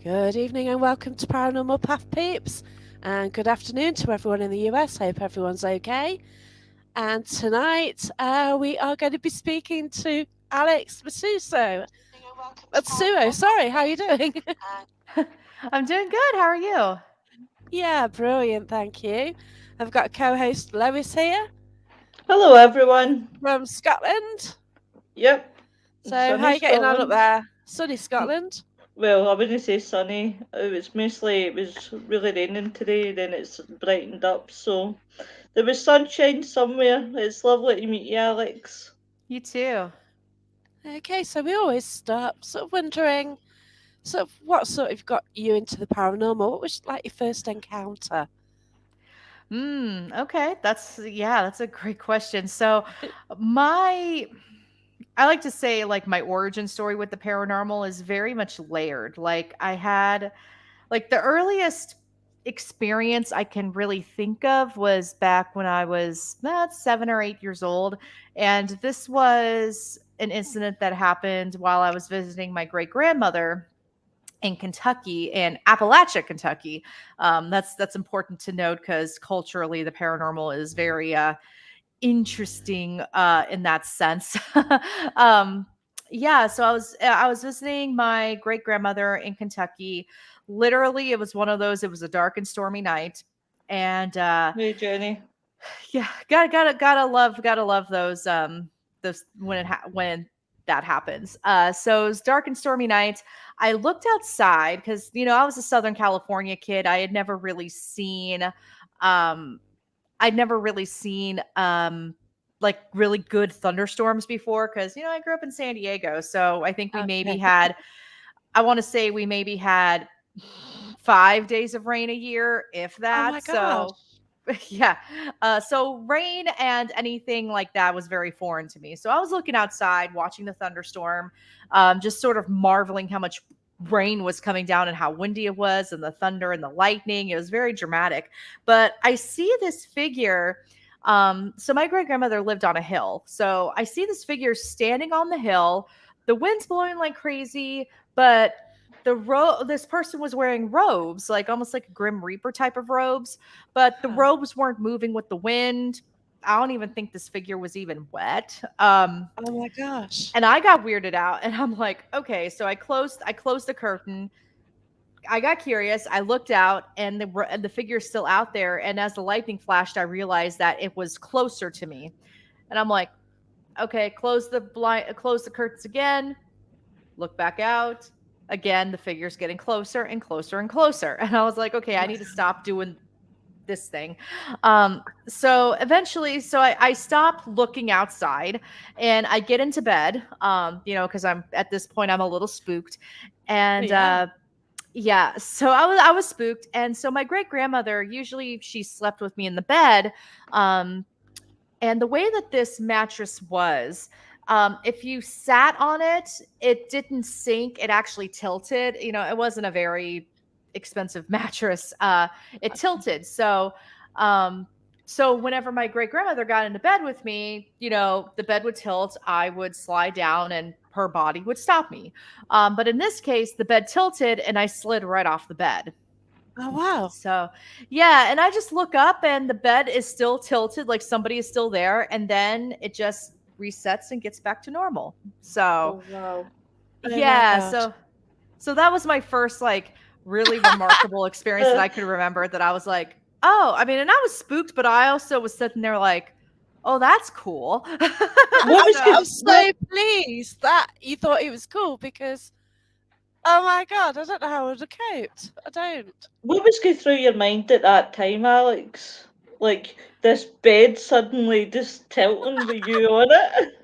Good evening and welcome to Paranormal Path Peeps. And good afternoon to everyone in the US. Hope everyone's okay. And tonight we are going to be speaking to Alex Matsuo. Sorry, how are you doing? I'm doing good. How are you? Yeah, brilliant, thank you. I've got co-host Lois here Hello, everyone. from Scotland. Yep, So how are sunny you getting on up Scotland. there? Sunny Mm, Scotland? Well, I wouldn't say sunny. It was really raining today, then it's brightened up. So there was sunshine somewhere. It's lovely to meet you, Alex. You too. Okay, so we always start sort of wondering what sort of got you into the paranormal? What was like your first encounter? Okay. That's a great question. So my I like to say like my origin story with the paranormal is very much layered. Like I had like the earliest experience I can really think of was back when I was 7 or 8 years old. And this was an incident that happened while I was visiting my great grandmother in Kentucky, in Appalachia, Kentucky. That's important to note because culturally the paranormal is very interesting in that sense. um, yeah, so I was visiting my great grandmother in Kentucky. Literally, it was one of those. It was a dark and stormy night, and Hey, Jenny. yeah, gotta love those when that happens. So it was dark and stormy night. I looked outside because I was a Southern California kid. Um I'd never really seen like really good thunderstorms before because I grew up in San Diego. So I think we maybe Okay. had I want to say we maybe had 5 days of rain a year, if Oh that. my gosh. So yeah. So rain and anything like that was very foreign to me. So I was looking outside, watching the thunderstorm, just sort of marveling how much rain was coming down and how windy it was, and the thunder and the lightning. It was very dramatic. But I see this figure. So my great grandmother lived on a hill. So I see this figure standing on the hill. The wind's blowing like crazy, but this person was wearing robes, like almost like a Grim Reaper type of robes, but the Huh. robes weren't moving with the wind. I don't even think this figure was even wet. Oh my gosh. And I got weirded out, and I'm like, okay, so I closed the curtain. I got curious. I looked out, and the figure's still out there. And as the lightning flashed, I realized that it was closer to me, and I'm like, okay, close the curtains again. Look back out. Again, the figure's getting closer and closer and closer. And I was like, okay, I need to stop doing this thing. So eventually, I stop looking outside and I get into bed, because I'm at this point, I'm a little spooked. And Yeah. yeah, so I was spooked. And so my great grandmother, usually she slept with me in the bed. Um, and the way that this mattress was, if you sat on it, it didn't sink. It actually tilted. It wasn't a very expensive mattress. It tilted. Um, so whenever my great grandmother got into bed with me, the bed would tilt. I would slide down, and her body would stop me. But in this case, the bed tilted, and I slid right off the bed. Oh wow. So, yeah, and I just look up and the bed is still tilted, like somebody is still there, and then it just resets and gets back to normal. So, Oh, wow. Oh my yeah, gosh. so that was my first like really remarkable experience that Uh, I could remember that I was like, "Oh, I mean, and I was spooked, but I also was sitting there like, "Oh, that's cool." what was So, I'm good? What so pleased that you thought it was cool because oh my god, I don't know how I would have coped. I don't. What was going through your mind at that time, Alex? Like this bed suddenly just tilting with you on it.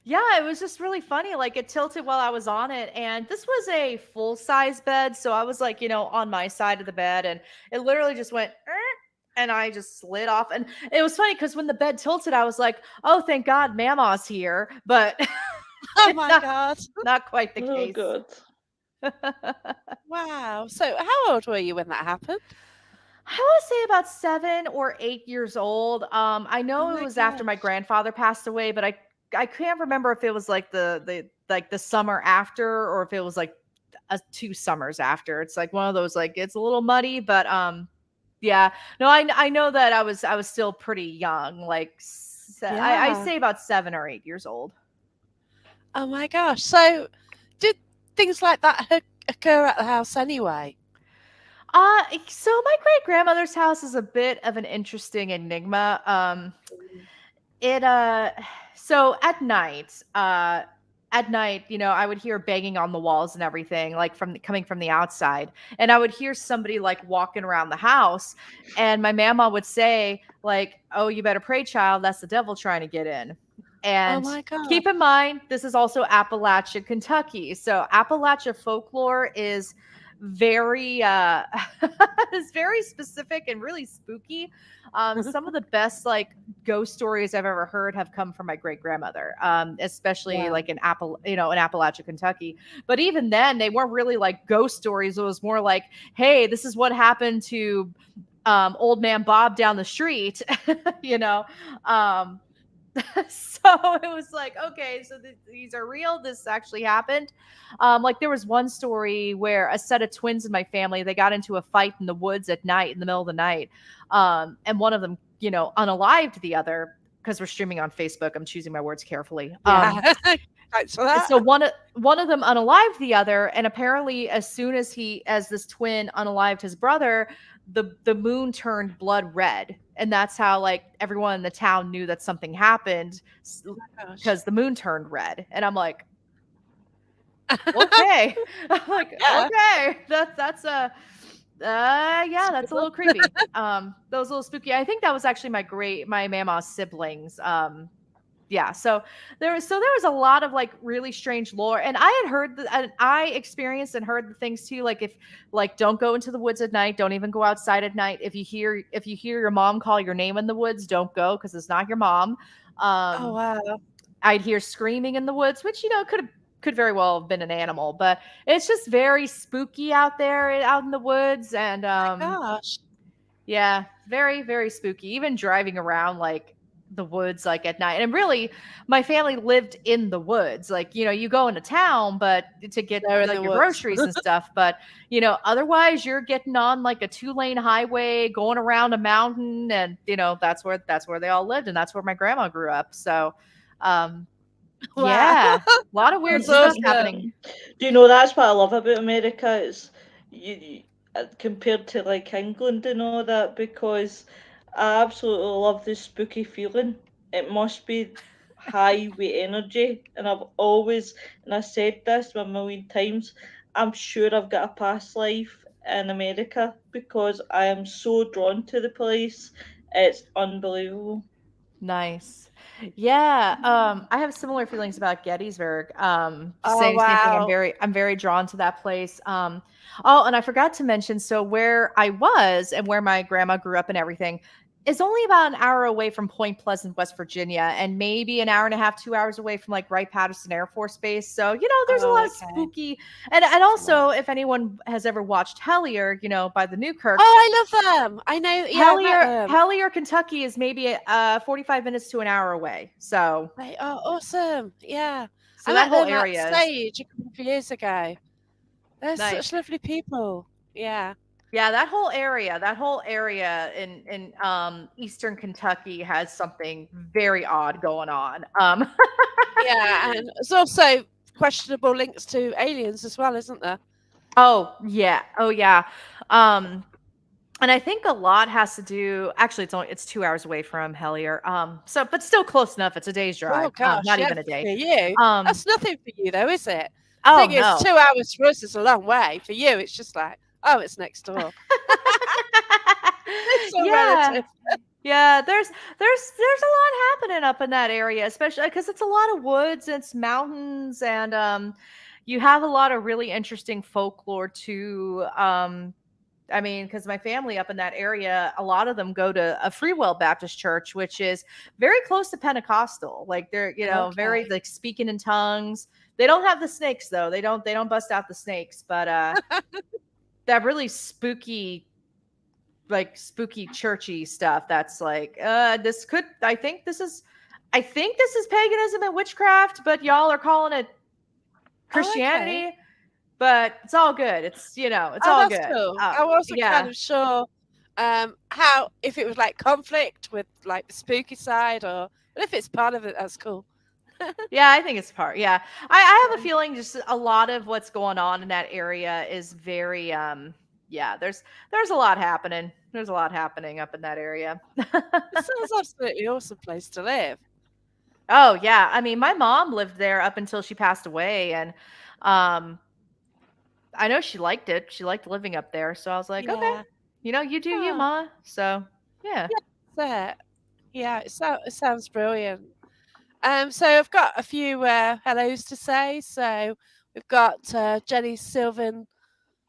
yeah, it was just really funny. Like it tilted while I was on it. And this was a full size bed. So I was like, on my side of the bed and it literally just went, and I just slid off. And it was funny because when the bed tilted, I was like, oh, thank God Mama's here. But Oh my not, god. not quite the Oh case. God. Wow. So how old were you when that happened? I want to say about 7 or 8 years old. I Oh know it my was after my gosh. grandfather passed away, but I can't remember if it was like the summer after or if it was like 2 summers after. It's like one of those, like, it's a little muddy, but yeah. No, I know that I was still pretty young, like I Yeah. say about 7 or 8 years old. Oh my gosh. So, did things like that occur at the house anyway? So my great grandmother's house is a bit of an interesting enigma. It so at night, I would hear banging on the walls and everything, like coming from the outside, and I would hear somebody like walking around the house, and my mama would say like, "Oh, you better pray, child. That's the devil trying to get in." Oh And my god. keep in mind, this is also Appalachia, Kentucky. So Appalachia folklore is very is very specific and really spooky. Some of the best like ghost stories I've ever heard have come from my great grandmother, especially Wow. like in Appalachia, Kentucky. But even then, they weren't really like ghost stories. It was more like, hey, this is what happened to old man Bob down the street, you know. So it was like, okay, so these are real. This actually happened. Like there was one story where a set of twins in my family, they got into a fight in the woods at night, in the middle of the night. And one of them, unalived the other, because we're streaming on Facebook. I'm choosing my words carefully. Yeah. Thanks for that. So one of them unalived the other, and apparently as soon as this twin unalived his brother, the moon turned blood red, and that's how like everyone in the town knew that something happened, Gosh. because the moon turned red. And I'm like, okay. I'm like, Yeah. okay, that's a yeah, that's a little creepy. That was a little spooky. I think that was actually my mama's siblings. Yeah, so there was a lot of like really strange lore, and I had heard and I experienced and heard the things too, like if like don't go into the woods at night, don't even go outside at night. If you hear your mom call your name in the woods, don't go, because it's not your mom. Oh wow. I'd hear screaming in the woods, which could very well have been an animal, but it's just very spooky out there, out in the woods. And Gosh. yeah, very, very spooky. Even driving around like the woods like at night. And really, my family lived in the woods. Like, you go into town, but to get They're in like the your woods. groceries and stuff. But otherwise you're getting on like a 2-lane highway, going around a mountain, and that's where they all lived, and that's where my grandma grew up. So Wow. yeah, a lot of weird That's stuff awesome. happening. Do you know, that's what I love about America? It's compared to like England and all that, because I absolutely love the spooky feeling. It must be high with energy, and I said this a million times, I'm sure I've got a past life in America, because I am so drawn to the place. It's unbelievable. Nice. Yeah, I have similar feelings about Gettysburg. Oh Same thing. wow. I'm very drawn to that place. Oh, and I forgot to mention, so where I was and where my grandma grew up and everything is only about an hour away from Point Pleasant, West Virginia, and maybe an hour and a half, 2 hours away from like Wright-Patterson Air Force Base. So, there's a lot of Okay. spooky, and also if anyone has ever watched Hellier, by the Newkirk. Oh, I love them. I know. Yeah, I met them. Hellier, Kentucky is maybe 45 minutes to an hour away. So They are awesome. Yeah. So I that met whole them area at is stage a couple of years ago. They're nice. such lovely people. Yeah. Yeah, that whole area in eastern Kentucky has something very odd going on. Yeah, and there's also questionable links to aliens as well, isn't there? Oh yeah. And I think a lot has to do. Actually, it's 2 hours away from Hellier. So, but still close enough. It's a day's drive. Oh gosh, Not yeah, even a day. for you. That's nothing for you, though, is it? Oh Thing no. is, 2 hours for us is a long way. For you, it's just like, oh, it's next door. It's so relative. Yeah, there's a lot happening up in that area, especially because it's a lot of woods, and it's mountains, and you have a lot of really interesting folklore too. I mean, because my family up in that area, a lot of them go to a Free Will Baptist church, which is very close to Pentecostal. Like they're, very like speaking in tongues. They don't have the snakes though. They don't bust out the snakes, but that really spooky churchy stuff. That's like, I think this is paganism and witchcraft, but y'all are calling it Christianity. Okay. but it's all good. It's it's Oh, all that's good. cool. I wasn't kind Yeah. of sure how, if it was like conflict with like the spooky side, or but if it's part of it, that's cool. Yeah, I think it's part. Yeah. I have a Yeah. feeling just a lot of what's going on in that area is very yeah, there's a lot happening. There's a lot happening up in that area. It sounds absolutely awesome place to live. Oh, yeah. I mean, my mom lived there up until she passed away, and um I know she liked it. She liked living up there. So I was like, "Okay. Yeah. You do you, Oh, ma." So, yeah. yeah, that's it. Yeah, it sounds brilliant. So I've got a few hellos to say. So we've got Jenny Sylvan,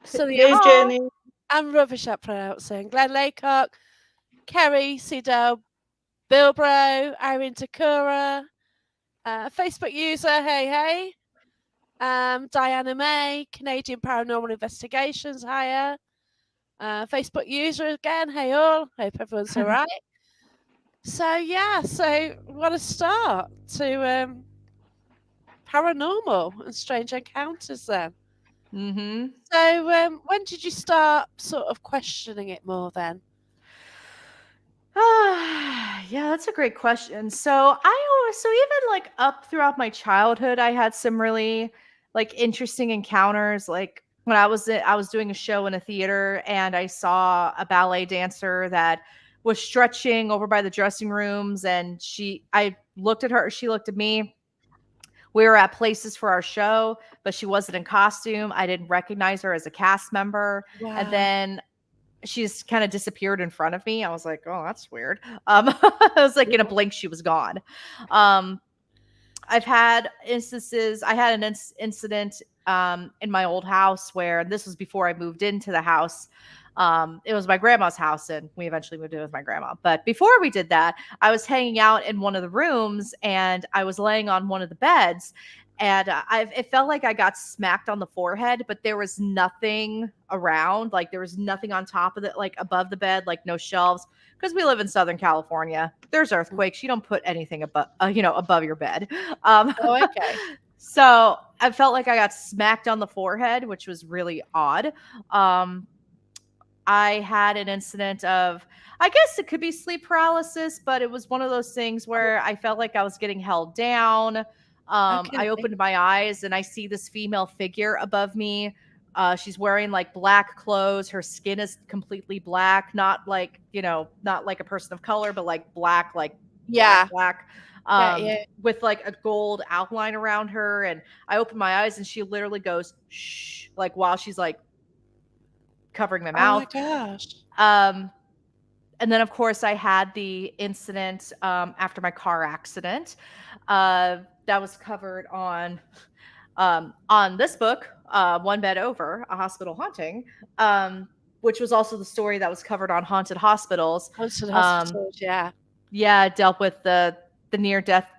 Sunny Hey, Aston, Oh. Jenny. I'm rubbish at pronouncing, Glenn Laycock, Kerry, Cedar, Bilbro, Irene Takura, Facebook user, hey, Diana May, Canadian Paranormal Investigations, hiya. Facebook user again, hey all, hope everyone's all right. So yeah, so what a start to paranormal and strange encounters then. Mhm. So when did you start sort of questioning it more then? Yeah, that's a great question. So even like up throughout my childhood, I had some really like interesting encounters. Like when I was doing a show in a theater, and I saw a ballet dancer that was stretching over by the dressing rooms, and I looked at her, she looked at me. We were at places for our show, but she wasn't in costume. I didn't recognize her as a cast member. And Wow. then she just kind of disappeared in front of me. I was like, "Oh, that's weird." I was like, in a blink, she was gone. Um, I've had instances. I had an incident in my old house where this was before I moved into the house. It was my grandma's house, and we eventually moved in with my grandma. But before we did that, I was hanging out in one of the rooms, and I was laying on one of the beds, and it felt like I got smacked on the forehead, but there was nothing around. Like there was nothing on top of it, like above the bed, like no shelves. Because we live in Southern California, there's earthquakes. You don't put anything above, above your bed. Um, Oh, okay. so I felt like I got smacked on the forehead, which was really odd. Um, I had an incident of, I guess it could be sleep paralysis, but it was one of those things where I felt like I was getting held down. I Okay. opened my eyes and I see this female figure above me. She's wearing like black clothes. Her skin is completely black, not like a person of color, but like black, Yeah. black, Get you. with like a gold outline around her. And I open my eyes and she literally goes, shh, like while she's like covering my Oh my mouth. gosh. Um, and then, of course, I had the incident after my car accident that was covered on this book, One Bed Over, A Hospital Haunting, which was also the story that was covered on Haunted Hospitals. Haunted Um, hospitals, yeah. yeah, it dealt with the near death.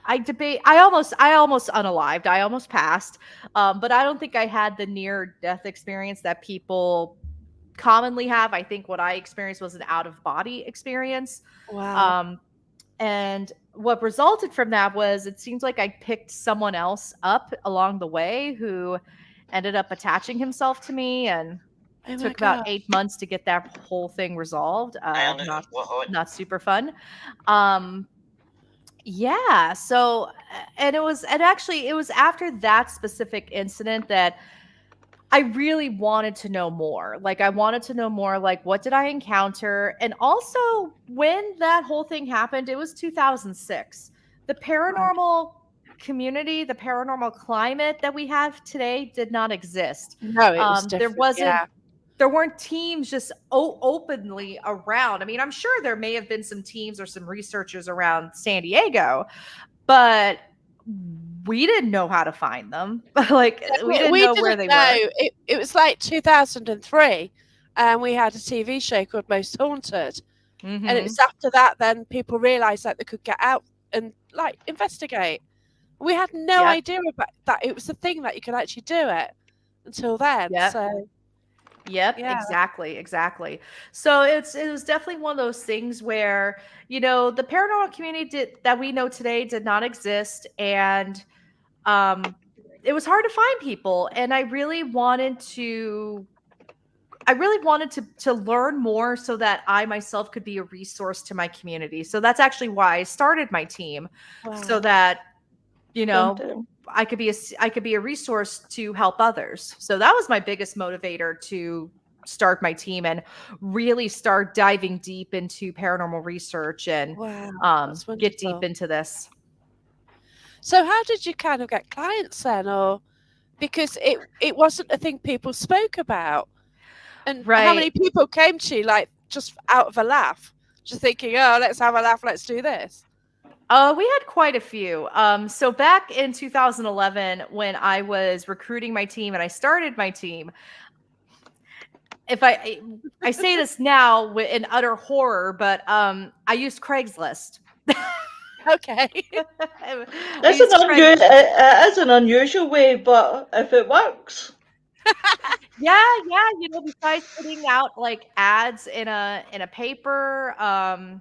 I debate. I almost unalived. I almost passed, but I don't think I had the near death experience that people commonly have. I think what I experienced was an out of body experience. Wow. Um, and what resulted from that was it seems like I picked someone else up along the way who ended up attaching himself to me, and Oh my took about gosh. 8 months to get that whole thing resolved. Not super fun. Um, yeah. So, it was after that specific incident that I really wanted to know more. Like, I wanted to know more, like, what did I encounter? And also, when that whole thing happened, it was 2006. The Wow. paranormal community, the paranormal climate that we have today did not exist. No, it was There different. wasn't, Yeah. there weren't teams just openly around. I mean, I'm sure there may have been some teams or some researchers around San Diego, but we didn't know how to find them. Like, we didn't We know where didn't they know. were. It was like 2003, and we had a TV show called Most Haunted. And Mhm. it's after that then people realised that they could get out and like investigate. We had no Yep. idea about that. It was a thing that you could actually do it until then. Yep. So Yep, yeah. exactly, exactly. So it was definitely one of those things where, the paranormal community that we know today did not exist. And um it was hard to find people, and I really wanted to learn more so that I myself could be a resource to my community. So that's actually why I started my team, so Wow. that, you Don't know, I could be a resource to help others. So that was my biggest motivator to start my team and really start diving deep into paranormal research and Wow. That's get deep wonderful. into this. So how did you kind of get clients then, or because it wasn't a thing people spoke about? And how Right. many people came to you, like, just out of a laugh, just thinking, "Oh, let's have a laugh, let's do this"? We had quite a few. So back in 2011, when I was recruiting my team and I started my team, if I say this now in utter horror, but I used Craigslist. Okay. I It's an used unusual. Craigslist. It is an unusual way, but if it works, Yeah, yeah. Besides putting out like ads in a paper, and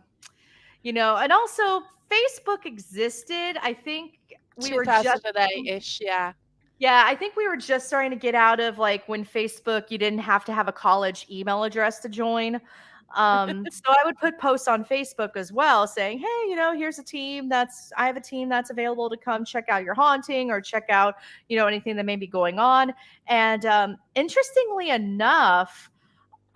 also Facebook existed. I think we were just 2008-ish, yeah. Yeah, I think we were just starting to get out of like when Facebook, you didn't have to have a college email address to join. So I would put posts on Facebook as well saying, hey, here's I have a team that's available to come check out your haunting or check out, anything that may be going on. And interestingly enough,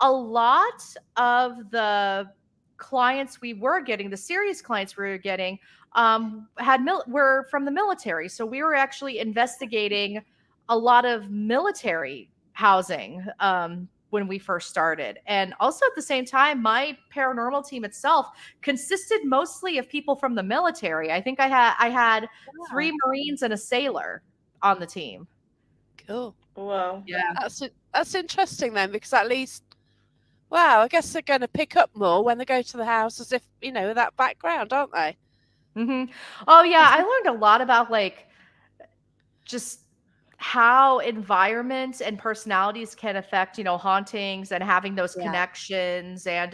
a lot of the clients we were getting, the serious clients we were getting, were from the military. So we were actually investigating a lot of military housing when we first started. And also at the same time, my paranormal team itself consisted mostly of people from the military. I think I had Wow. 3 Marines and a sailor on the team. Cool. wow. Yeah. That's interesting then, because at least, wow, I guess they're going to pick up more when they go to the house, as if, with that background, aren't they? Oh yeah, That's I learned a lot about like just how environment and personalities can affect, hauntings and having those Yeah. connections. And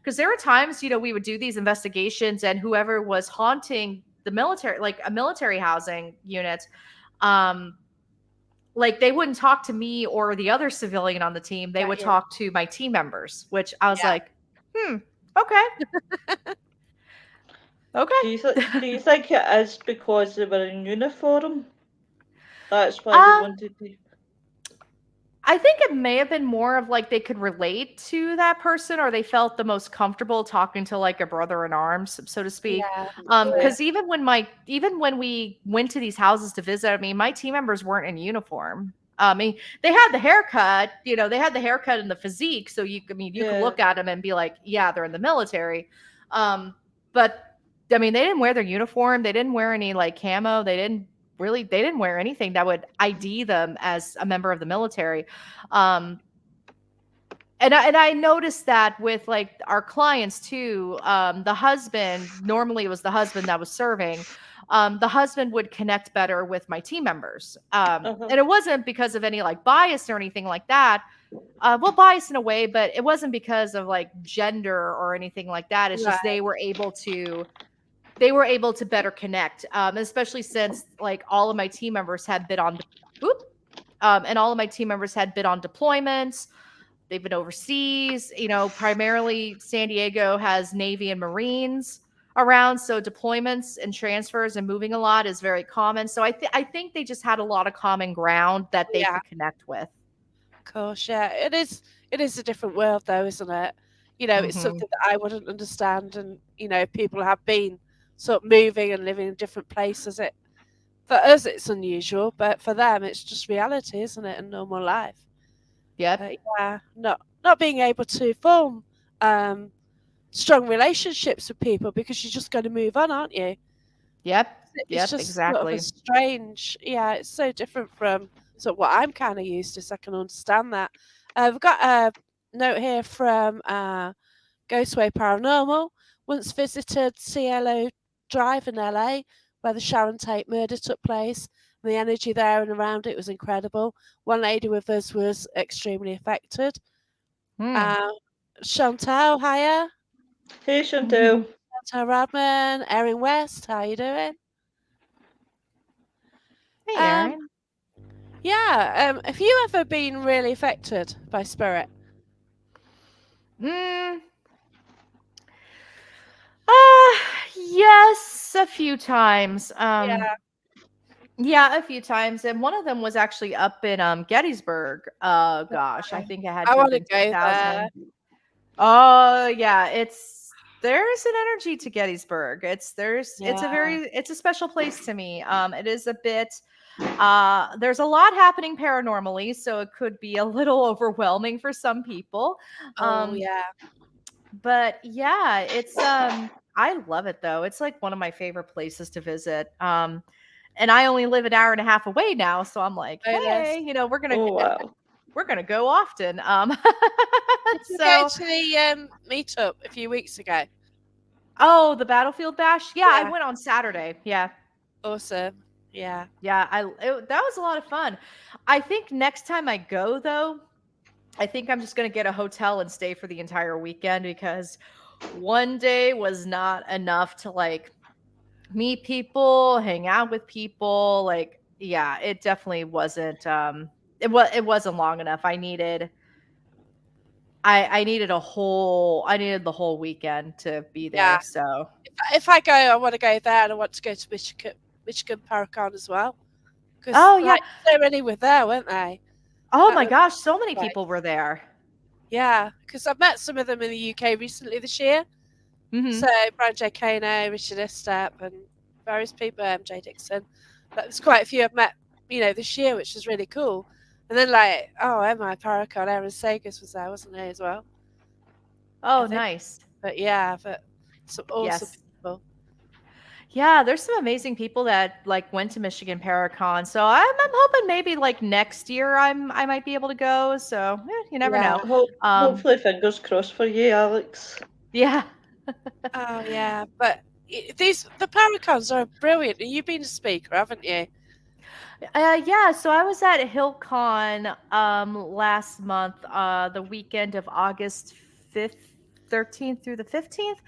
because there were times, we would do these investigations and whoever was haunting the military, like a military housing unit, um, like they wouldn't talk to me or the other civilian on the team. They would Yeah. talk to my team members, which I was Yeah. like, okay, okay. Do you think it is because they were in uniform? That's why they Um, wanted to. I think it may have been more of like they could relate to that person or they felt the most comfortable talking to like a brother in arms, so to speak. Yeah, that's it. Because even when we went to these houses to visit, I mean, my team members weren't in uniform. I mean, they had the haircut, they had the haircut and the physique. So you could Yeah. look at them and be like, yeah, they're in the military. But I mean, they didn't wear their uniform. They didn't wear any like camo. They didn't wear anything that would ID them as a member of the military. Um, and I noticed that with like our clients too. The husband, normally it was the husband that was serving. The husband would connect better with my team members. Uh-huh. And it wasn't because of any like bias or anything like that. Well, bias in a way, but it wasn't because of like gender or anything like that. It's just Right. they were able to better connect, especially since like all of my team members had been on and all of my team members had been on deployments. They've been overseas. Primarily San Diego has Navy and Marines around, so deployments and transfers and moving a lot is very common. So I think they just had a lot of common ground that they Yeah, could connect with. of course. Yeah, it is a different world, though, isn't it? It's Hmm. something that I wouldn't understand, and people have been sort of moving and living in different places. For us, it's unusual, but for them, it's just reality, isn't it? And normal life. Yep. But yeah, not being able to form um, strong relationships with people because you're just going to move on, aren't you? Yep. It's Yep. just sort of a Exactly. strange, yeah, it's so different from sort of what I'm kind of used to, so I can understand that. We've got a note here from Ghostway Paranormal. Once visited CLO Drive in LA, where the Sharon Tate murder took place. And the energy there and around it was incredible. One lady with us was extremely affected. Hmm. Uh, Chantal, hiya. Hey, Chantel. Chantal Radman, Erin West, how you doing? Hey, Um, Aaron. Yeah. Have you ever been really affected by spirit? Mm, uh, yes, a few times. Yeah. Yeah, a few times, and one of them was actually up in Gettysburg. Gosh, I think it had I to have want to been go there. 2000. Oh, yeah, there's an energy to Gettysburg. It's a Yeah. it's a special place to me. It is a bit there's a lot happening paranormally, so it could be a little overwhelming for some people. Oh, Um yeah. but yeah, it's I love it though. It's like one of my favorite places to visit. And I only live an hour and a half away now, so I'm like, Bonus. hey, Oh wow. we're gonna go often. Did you go So to the meetup a few weeks ago? oh, the Battlefield Bash. Yeah, I Yeah. went on Saturday. Yeah. Awesome. Yeah. Yeah, that was a lot of fun. I think next time I go though, I think I'm just gonna get a hotel and stay for the entire weekend because one day was not enough to like meet people, hang out with people. Like, yeah, it definitely wasn't. It wasn't long enough. I needed I needed the whole weekend to be Yeah. there. So If I go, I want to go there, and I want to go to Michigan Paracon as well, because oh yeah, like so many were there, weren't they? oh That my was gosh, so many great. people were there. Yeah, because I've met some of them in the UK recently this year. So Hmm. Brian J. Kano, Richard Estep, and various people, MJ Dixon. But there's quite a few I've met, this year, which is really cool. And then like, oh, Emma Paracon, Aaron Sagas was there, wasn't he as well? I Oh, think. nice. But yeah, but some awesome Yes. people. Yeah, there's some amazing people that like went to Michigan Paracon. So I'm hoping maybe like next year I might be able to go. So you never Yeah. know. Um, Hopefully, fingers crossed for you, Alex. yeah. Oh yeah, but the Paracons are brilliant. You've been a speaker, haven't you? Yeah, so I was at HillCon last month, the weekend of August 5th, 13th through the 15th.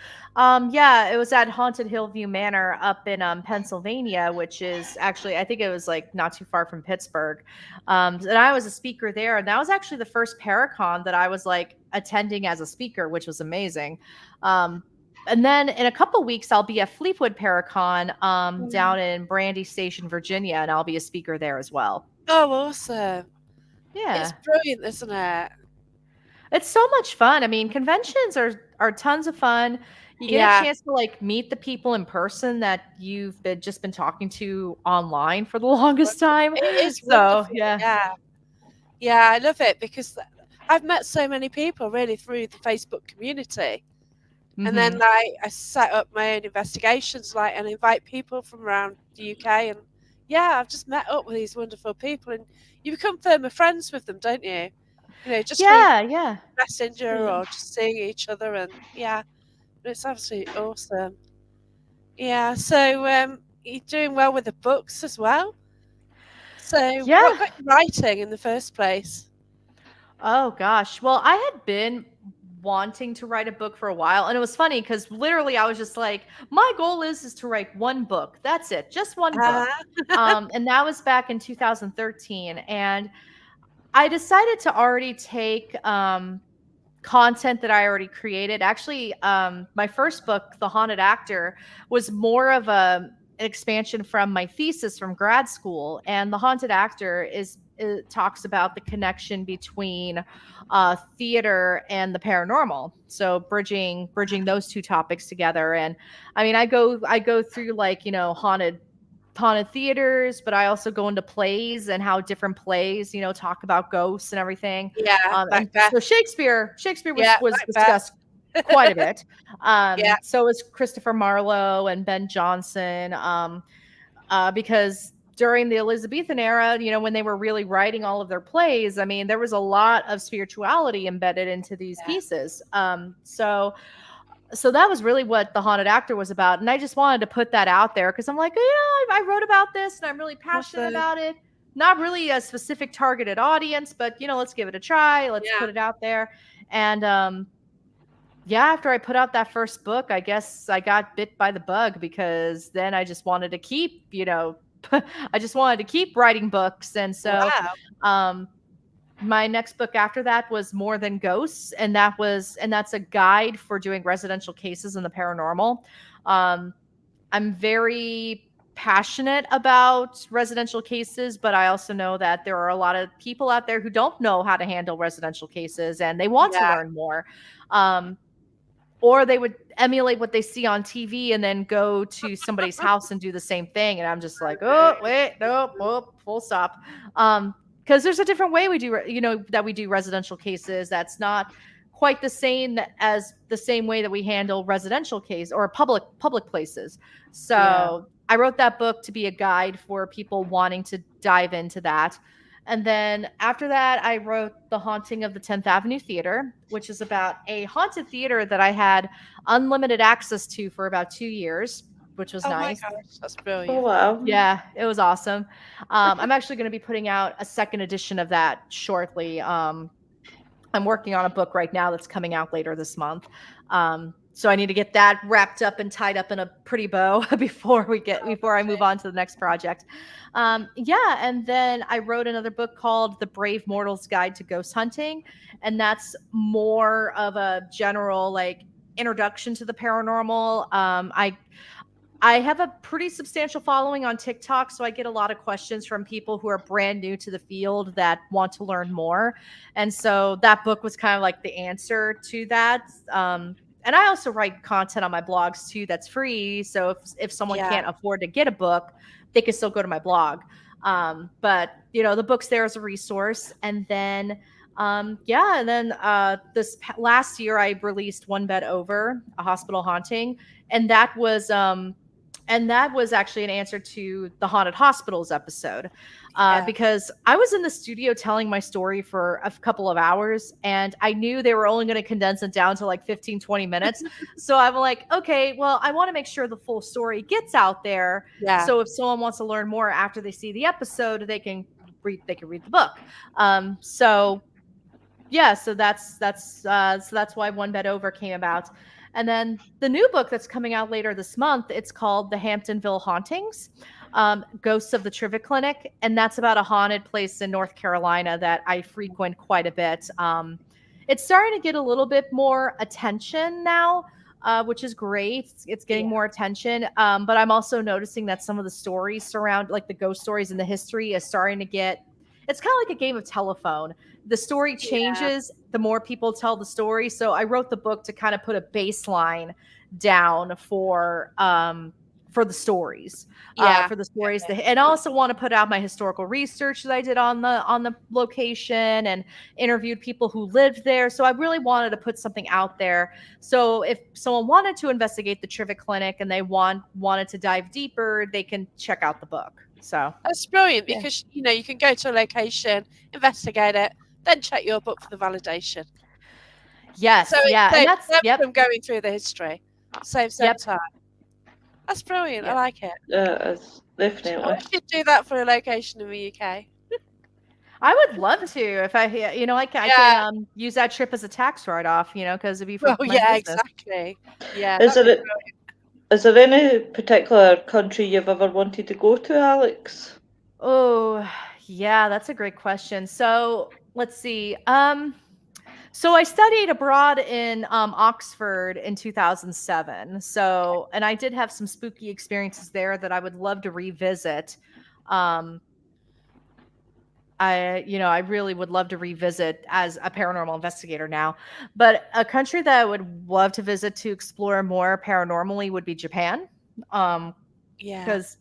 Yeah, it was at Haunted Hillview Manor up in Pennsylvania, which is actually I think it was like not too far from Pittsburgh. And I was a speaker there, and that was actually the first Paracon that I was like attending as a speaker, which was amazing. Um, and then in a couple weeks, I'll be at Fleetwood Paracon Mm. down in Brandy Station, Virginia, and I'll be a speaker there as well. Oh, awesome! It's Yeah, brilliant, isn't it? it's so much fun. I mean, conventions are tons of fun. You get a Yeah, chance to like meet the people in person that just been talking to online for the longest time. it is So wonderful. yeah. Yeah, yeah, I love it because I've met so many people really through the Facebook community. And then Hmm. like I set up my own investigations like and invite people from around the UK and yeah, I've just met up with these wonderful people and you become firmer friends with them, don't you? Just through Yeah, yeah. Messenger Yeah. or just seeing each other and yeah, it's absolutely awesome. Yeah, so you're doing well with the books as well. So what Yeah. got you writing in the first place? Oh gosh. Well, I had been wanting to write a book for a while, and it was funny because literally I was just like, my goal is to write one book. That's it, just one book. And that was back in 2013, and I decided to already take content that I already created. Actually, my first book, The Haunted Actor, was more of an expansion from my thesis from grad school. And The Haunted Actor it talks about the connection between theater and the paranormal. So bridging those two topics together. And I mean, I go through like haunted theaters, but I also go into plays and how different plays, talk about ghosts and everything. Yeah, And Macbeth. so Shakespeare Yeah, was Macbeth. discussed quite a bit. Yeah, So was Christopher Marlowe and Ben Jonson, because during the Elizabethan era, when they were really writing all of their plays, I mean, there was a lot of spirituality embedded into these yeah. pieces. So that was really what The Haunted Actor was about, and I just wanted to put that out there because I'm like, I wrote about this and I'm really passionate Awesome. about it. Not really a specific targeted audience, but let's give it a try. Let's Yeah. put it out there. And yeah, after I put out that first book, I guess I got bit by the bug because then I just wanted to keep I just wanted to keep writing books. And so Wow. my next book after that was More Than Ghosts, and that's a guide for doing residential cases in the paranormal. I'm very passionate about residential cases, but I also know that there are a lot of people out there who don't know how to handle residential cases and they want to Yeah. learn more. Or they would emulate what they see on TV and then go to somebody's house and do the same thing. And I'm just like, oh, wait, nope, oh, full stop. Because there's a different way we do, that we do residential cases. That's not quite the same as the same way that we handle residential case or public places. So Yeah. I wrote that book to be a guide for people wanting to dive into that. And then after that, I wrote The Haunting of the 10th Avenue Theater, which is about a haunted theater that I had unlimited access to for about 2 years, which was Oh my nice. gosh, that's Oh brilliant. wow. Yeah, it was awesome. I'm actually going to be putting out a second edition of that shortly. I'm working on a book right now that's coming out later this month. So I need to get that wrapped up and tied up in a pretty bow before I move on to the next project. Yeah, and then I wrote another book called The Brave Mortal's Guide to Ghost Hunting, and that's more of a general like introduction to the paranormal. I have a pretty substantial following on TikTok, so I get a lot of questions from people who are brand new to the field that want to learn more. And so that book was kind of like the answer to that. And I also write content on my blogs too that's free. So if someone Yeah. can't afford to get a book, they can still go to my blog. But the book's there as a resource. And then this last year I released One Bed Over, a hospital haunting, and that was actually an answer to the haunted hospitals episode, Yeah. because I was in the studio telling my story for a couple of hours and I knew they were only going to condense it down to like 15-20 minutes. So I'm like, okay, well, I want to make sure the full story gets out there. Yeah. So if someone wants to learn more after they see the episode, they can read the book. So that's why One Bed Over came about. And then the new book that's coming out later this month, it's called The Hamptonville Hauntings, Ghosts of the Trivia Clinic. And that's about a haunted place in North Carolina that I frequent quite a bit. It's starting to get a little bit more attention now, which is great. It's getting more attention. But I'm also noticing that some of the stories surround, like the ghost stories and the history is starting to get, it's kind of like a game of telephone. The story changes the more people tell the story. So I wrote the book to kind of put a baseline down for the stories. Yeah. And I also want to put out my historical research that I did on the location and interviewed people who lived there. So I really wanted to put something out there. So if someone wanted to investigate the Trivia Clinic and they wanted to dive deeper, they can check out the book. So That's brilliant because you can go to a location, investigate it, then check your book for the validation. Yes, So yeah, and that's from going through the history. Saves some time. That's brilliant. I like it. It's definitely. We should do that for a location in the UK. I would love to if I can use that trip as a tax write-off, because it'd be for my business. Exactly. Yeah. Is there any particular country you've ever wanted to go to, Alex? Oh, yeah, that's a great question. So let's see. So I studied abroad in Oxford in 2007. So, and I did have some spooky experiences there that I would love to revisit. I really would love to revisit as a paranormal investigator now. But a country that I would love to visit to explore more paranormally would be Japan. Because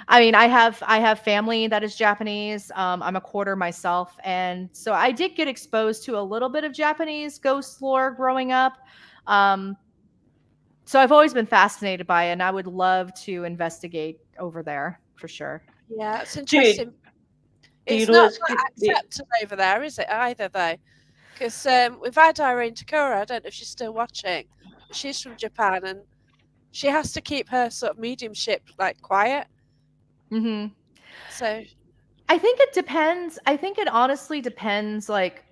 I have family that is Japanese. I'm a quarter myself, and so I did get exposed to a little bit of Japanese ghost lore growing up. So I've always been fascinated by it, and I would love to investigate over there for sure. Yeah, it's interesting. It's not accepted over there, is it, either, though? Because we've had Irene Takura, I don't know if she's still watching. She's from Japan, and she has to keep her sort of mediumship, like, quiet. Mm-hmm. So I think it depends. I think it honestly depends, like,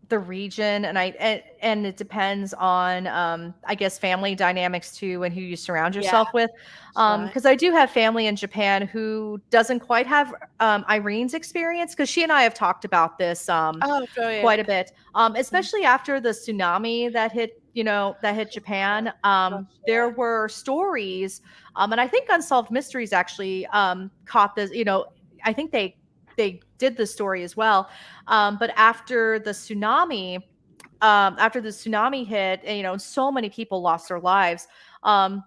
the region, and it depends on I guess family dynamics too, and who you surround Yeah, yourself with. right. Because I do have family in Japan who doesn't quite have Irene's experience, because she and I have talked about this Oh, brilliant. quite a bit, especially after the tsunami that hit, that hit Japan. Gosh, There yeah. were stories, and I think Unsolved Mysteries actually caught this. I think they did the story as well. But after the tsunami hit, and, so many people lost their lives.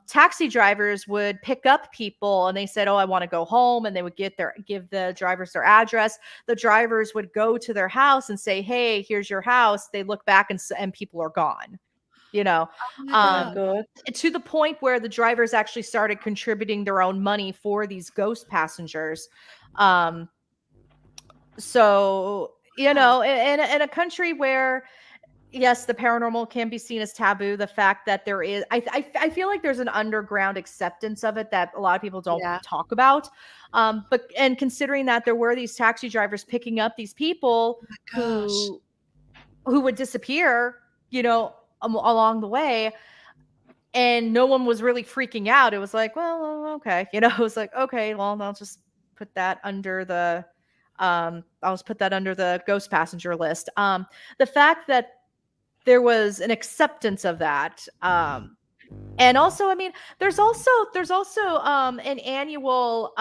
Taxi drivers would pick up people, and they said, "Oh, I want to go home," and they would give the drivers their address. The drivers would go to their house and say, "Hey, here's your house." They look back, and people are gone. You know, Oh my Oh my God. god. to the point where the drivers actually started contributing their own money for these ghost passengers. Um, so Wow. in a country where, yes, the paranormal can be seen as taboo, the fact that there is, I feel like there's an underground acceptance of it that a lot of people don't Yeah. talk about. And considering that there were these taxi drivers picking up these people Oh my gosh. who would disappear, along the way, and no one was really freaking out. It was like, well, okay, it was like, okay, well, I'll just put that under the ghost passenger list. The fact that there was an acceptance of that, and also, I mean, there's also an annual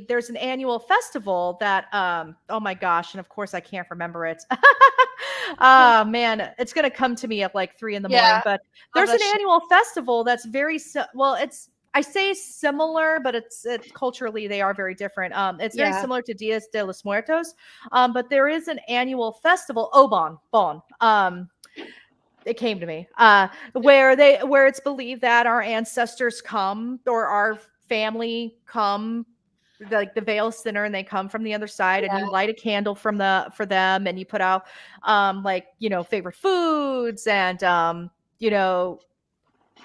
there's an annual festival that, oh my gosh, and of course I can't remember it. Ah, man, it's gonna come to me at like 3 in the morning. Yeah. But Oh, there's an bless you. annual festival that's well, it's, I say similar, but it's culturally they are very different. It's very Yeah. similar to Dias de los Muertos, but there is an annual festival, Bon. It came to me, where it's believed that our ancestors come, or our family come, like the veil sinner, and they come from the other side, and Yeah. you light a candle for them, and you put out like, favorite foods, and you know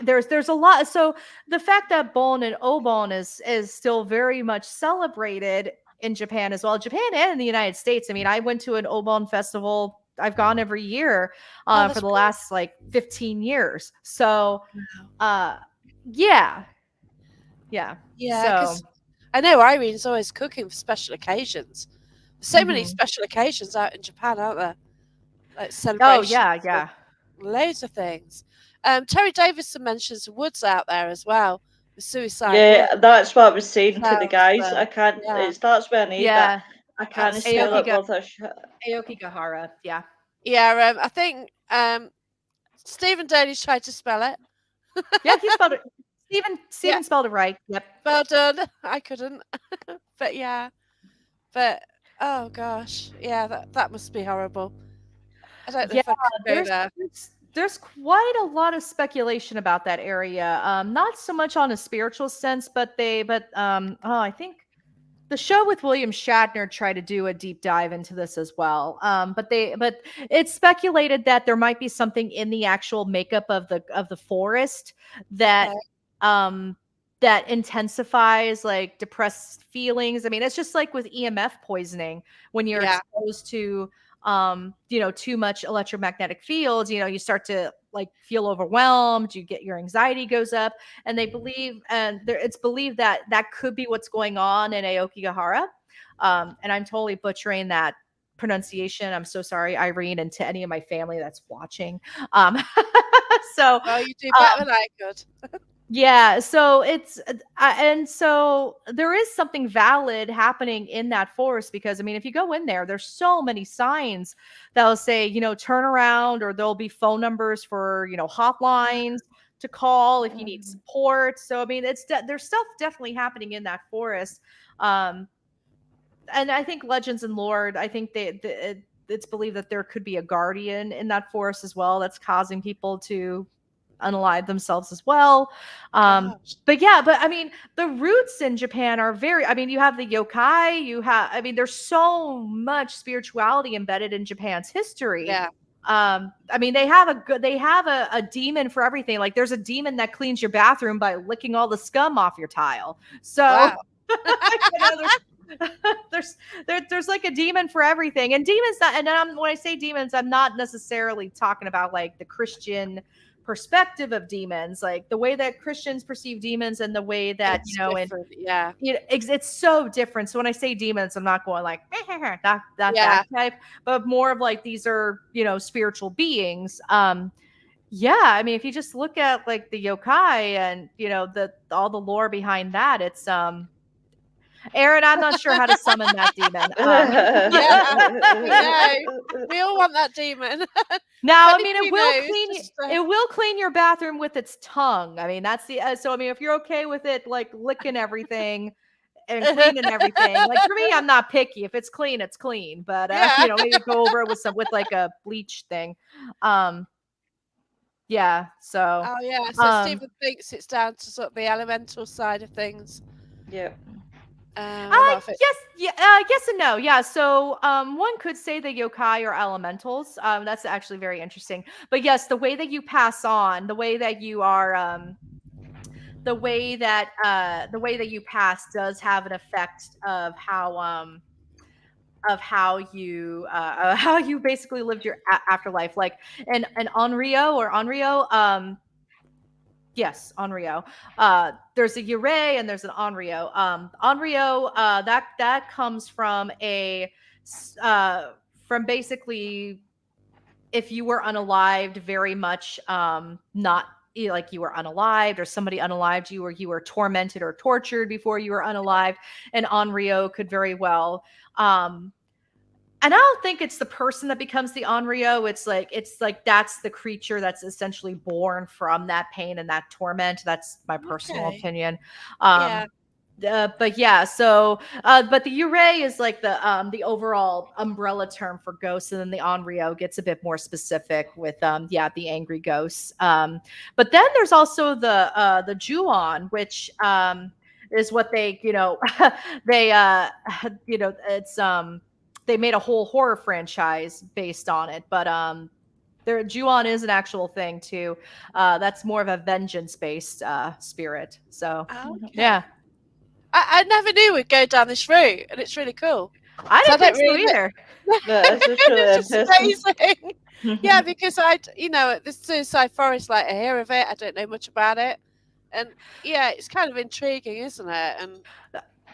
there's a lot. So the fact that Bon and Obon is still very much celebrated in Japan as well, Japan and in the United States. I mean, I went to an Obon festival. I've gone every year Oh, for that's the brilliant. last like 15 years. So Wow. uh yeah, yeah. Yeah, So because I know Irene's always cooking for special occasions. So many mhm. special occasions out in Japan, aren't there? Like Oh celebrations yeah, and yeah. loads of things. Terry Davison mentions woods out there as well, the Suicide Wood. Yeah, that's what I was saying to the Sounds, guys. I can't. yeah, It starts with an A, but Yeah. I can't that's spell Aoki it Ga- worth a shit. Aoki Gahara. Yeah. yeah. I think Stephen Daly's tried to spell it. Yeah, he spelled it. Yeah, Steven spelled it right. Yep. well done. I couldn't, but yeah, but oh gosh, yeah, that must be horrible. I don't know Yeah, if I could go there's there. there's quite a lot of speculation about that area. Not so much on a spiritual sense, but I think the show with William Shatner tried to do a deep dive into this as well. But it's speculated that there might be something in the actual makeup of the forest that Okay. um that intensifies like depressed feelings. I mean, it's just like with EMF poisoning. When you're Yeah. exposed to too much electromagnetic fields, you start to like feel overwhelmed, your anxiety goes up, and it's believed that that could be what's going on in Aokigahara. And I'm totally butchering that pronunciation. I'm so sorry, Irene, and to any of my family that's watching. So Well, you do um, better than I could. yeah, so and so there is something valid happening in that forest, because I mean, if you go in there, there's so many signs that'll say, turn around, or there'll be phone numbers for, hotlines to call if you need support. So I mean, there's stuff definitely happening in that forest. Um, and I think legends and lore, I think it's believed that there could be a guardian in that forest as well that's causing people to unalive themselves as well. Gosh. But I mean, the roots in Japan are I mean, you have the yokai, I mean, there's so much spirituality embedded in Japan's history. Yeah. I mean, they have a demon for everything. Like, there's a demon that cleans your bathroom by licking all the scum off your tile. So Wow. you know, there's like a demon for everything, and demons not, and when I say demons, I'm not necessarily talking about like the Christian perspective of demons, like the way that Christians perceive demons and the way that It's and different. Yeah. it's so different. So when I say demons, I'm not going like not Yeah. that type, but more of like these are spiritual beings. Yeah, I mean, if you just look at like the yokai and the all the lore behind that, it's Aaron, I'm not sure how to summon that demon. Yeah. We all want that demon. Now, I Funny mean, who it will knows, clean just, it will clean your bathroom with its tongue. I mean, that's the so I mean, if you're okay with it like licking everything and cleaning everything, like for me, I'm not picky. If it's clean, it's clean. But Yeah. maybe go over it with like a bleach thing. Yeah. So Oh yeah. So Stephen thinks it's down to sort of the elemental side of things. Yeah. A lot of it. yes and no. Yeah. So one could say the yokai are elementals. That's actually very interesting. But yes, the way that you pass on, the way that you are the way that you pass does have an effect of how you basically lived your afterlife, like an Onryo. Yes, Onryo. There's a Yurei and there's an Onryo. Onryo, that comes from from basically if you were unalived, very much not like you were unalived or somebody unalived you, or you were tormented or tortured before you were unalived. And Onryo could very well and I don't think it's the person that becomes the Onryo. It's like that's the creature that's essentially born from that pain and that torment. That's my personal opinion. Yeah. But yeah, so but the Yurei is like the overall umbrella term for ghosts, and then the Onryo gets a bit more specific with the angry ghosts. But then there's also the Ju-on, which is what they they it's they made a whole horror franchise based on it, but their Ju-on is an actual thing too. That's more of a vengeance-based spirit. So yeah. I never knew we'd go down this route, and it's really cool. I didn't think so either. It's just really It's just interesting. amazing. Yeah, because this Suicide Forest, like I hear of it, I don't know much about it, and yeah, it's kind of intriguing, isn't it? And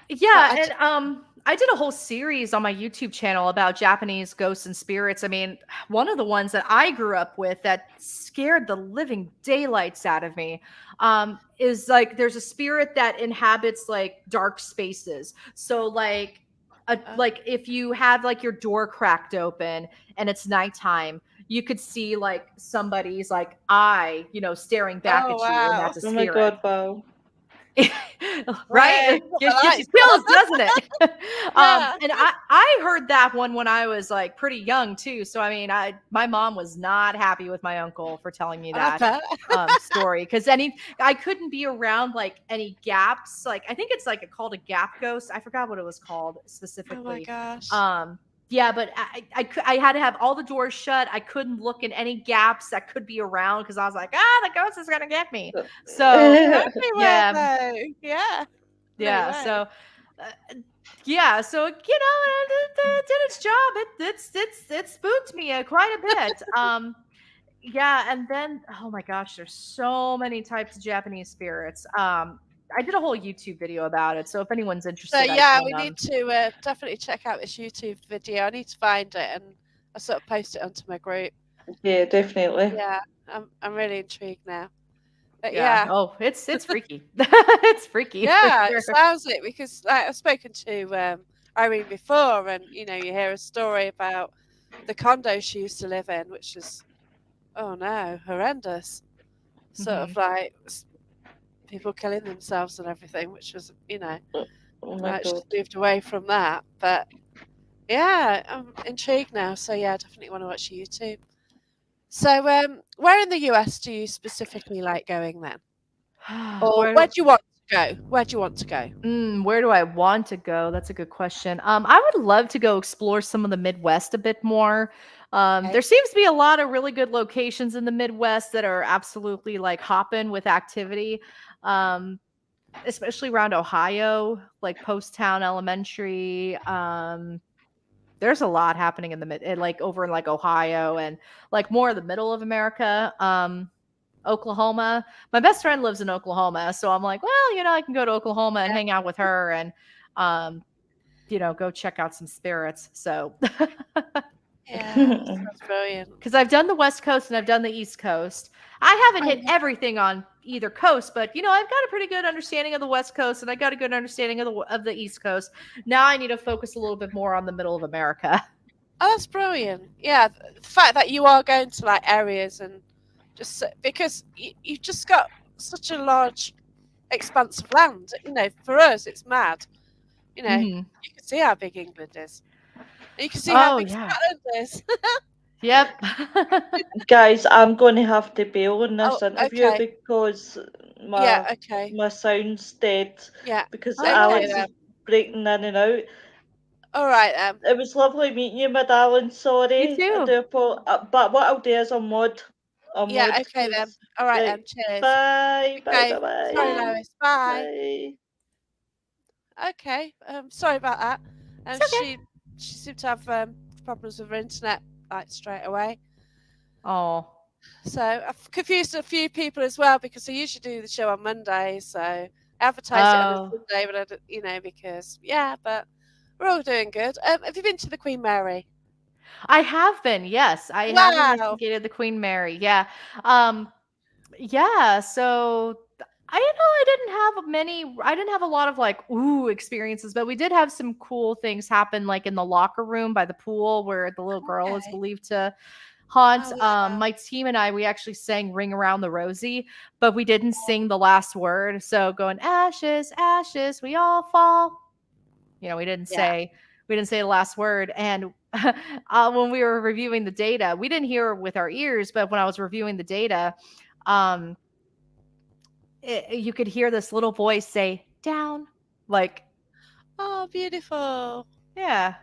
yeah, and I did a whole series on my YouTube channel about Japanese ghosts and spirits. I mean, one of the ones that I grew up with that scared the living daylights out of me is like there's a spirit that inhabits like dark spaces. So like if you have like your door cracked open and it's nighttime, you could see like somebody's like eye, staring back at you, and that's a Oh spirit. my god, wow. Right? It kills, doesn't it? Yeah. And I heard that one when I was like pretty young too. So I mean, my mom was not happy with my uncle for telling me that story, because I couldn't be around like any gaps. Like I think it's like called a gap ghost. I forgot what it was called specifically. Oh my gosh. Yeah, but I had to have all the doors shut. I couldn't look in any gaps that could be around because I was like, the ghost is gonna get me. So yeah. So so it did its job. It spooked me quite a bit. And then oh my gosh, there's so many types of Japanese spirits. I did a whole YouTube video about it, so if anyone's interested, So we need to definitely check out this YouTube video. I need to find it, and I sort of post it onto my group. Yeah, definitely. Yeah, I'm really intrigued now. But oh, it's freaky. It's freaky. Yeah, it sounds it, because like, I've spoken to Irene before, and you hear a story about the condo she used to live in, which is horrendous. Sort of like people killing themselves and everything, which was, Oh my god. moved away from that. But yeah, I'm intrigued now. So yeah, I definitely want to watch YouTube. So where in the US do you specifically like going then? Or where do you want to go? Where do you want to go? Where do I want to go? That's a good question. I would love to go explore some of the Midwest a bit more. There seems to be a lot of really good locations in the Midwest that are absolutely like hopping with activity. especially around Ohio, like Poasttown Elementary. There's a lot happening in the like over in like Ohio and like more of the middle of America. Oklahoma. My best friend lives in Oklahoma, so I'm like, well, I can go to Oklahoma and hang out with her and um, go check out some spirits. So Yeah, that's brilliant. because I've done the West Coast and I've done the East Coast. I haven't hit Oh, everything on either coast, but I've got a pretty good understanding of the West Coast and I got a good understanding of the East Coast. Now I need to focus a little bit more on the middle of America. oh, that's brilliant. Yeah, the fact that you are going to like areas and just because you've just got such a large expanse of land. For us, it's mad. Mm-hmm. You can see how big England is. And you can see how Oh big yeah. Scotland is. Yep. Guys, I'm going to have to bail on Oh, this interview okay. because Yeah, my okay. my sound's dead Yeah. because Oh, no. Okay Alex is then. breaking in and out. All right then. It was lovely meeting you, my darling. You Sorry, I too. do but what I'll do is I'll mod, Yeah, okay then. 'cause- All right right. then. Cheers. Bye, bye, bye, Okay. Sorry, bye, Bye. Lois. Bye. bye. Okay. Sorry about that. It's okay. She seemed to have problems with her internet like straight away. Oh. So I've confused a few people as well because I usually do the show on Monday, so I advertised it on a Oh. Sunday, but because but we're all doing good. Have you been to the Queen Mary? I have been, yes. I have Wow. investigated the Queen Mary. Yeah. Um, yeah, so I didn't have a lot of like ooh experiences, but we did have some cool things happen like in the locker room by the pool where the little girl is Okay. believed to haunt. Oh wow. My team and we actually sang Ring Around the Rosie, but we didn't sing the last word. So going ashes, ashes, we all fall. Yeah. We didn't say the last word. And when we were reviewing the data, we didn't hear with our ears, but when I was reviewing the data, um, you could hear this little voice say down, like, Oh, beautiful. yeah.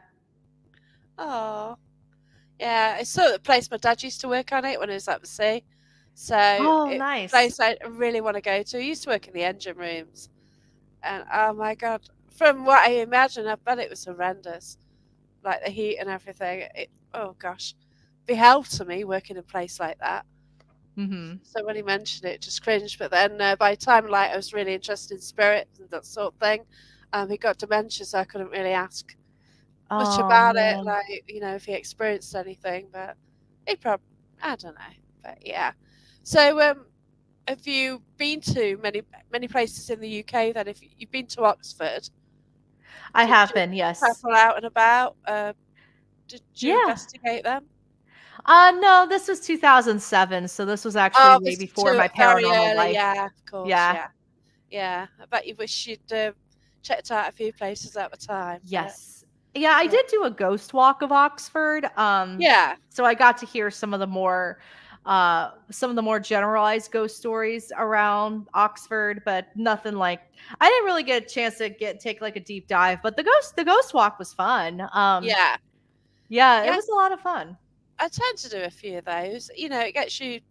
Oh. Yeah, it's sort of the place my dad used to work on it when he was at the sea. So Oh, it's a nice. place I really want to go to. He used to work in the engine rooms. And oh my God, from what I imagine, I bet it was horrendous. Like the heat and everything. Oh gosh, be hell to me working in a place like that. Mm-hmm. So when he mentioned it, just cringed. But then by the time I was really interested in spirits and that sort of thing, he got dementia, so I couldn't really ask much Oh about it, man. like if he experienced anything. But he probably, I don't know. But yeah. So have you been to many places in the UK? Then, if you've been to Oxford, I did have you been, yes. travel out and about? Did you Yeah. investigate them? No, this was 2007, so this was actually Oh, way this is before my very paranormal early. life. Yeah, of course. Yeah. Yeah, yeah. I bet you wish you'd checked out a few places at the time. But Yes. Yeah, I yeah, did do a ghost walk of Oxford. yeah, So I got to hear some of the more generalized ghost stories around Oxford, but nothing like I didn't really get a chance to take like a deep dive, but the ghost walk was fun. yeah, Yeah, it yeah. was a lot of fun. I tend to do a few of those. It gets you to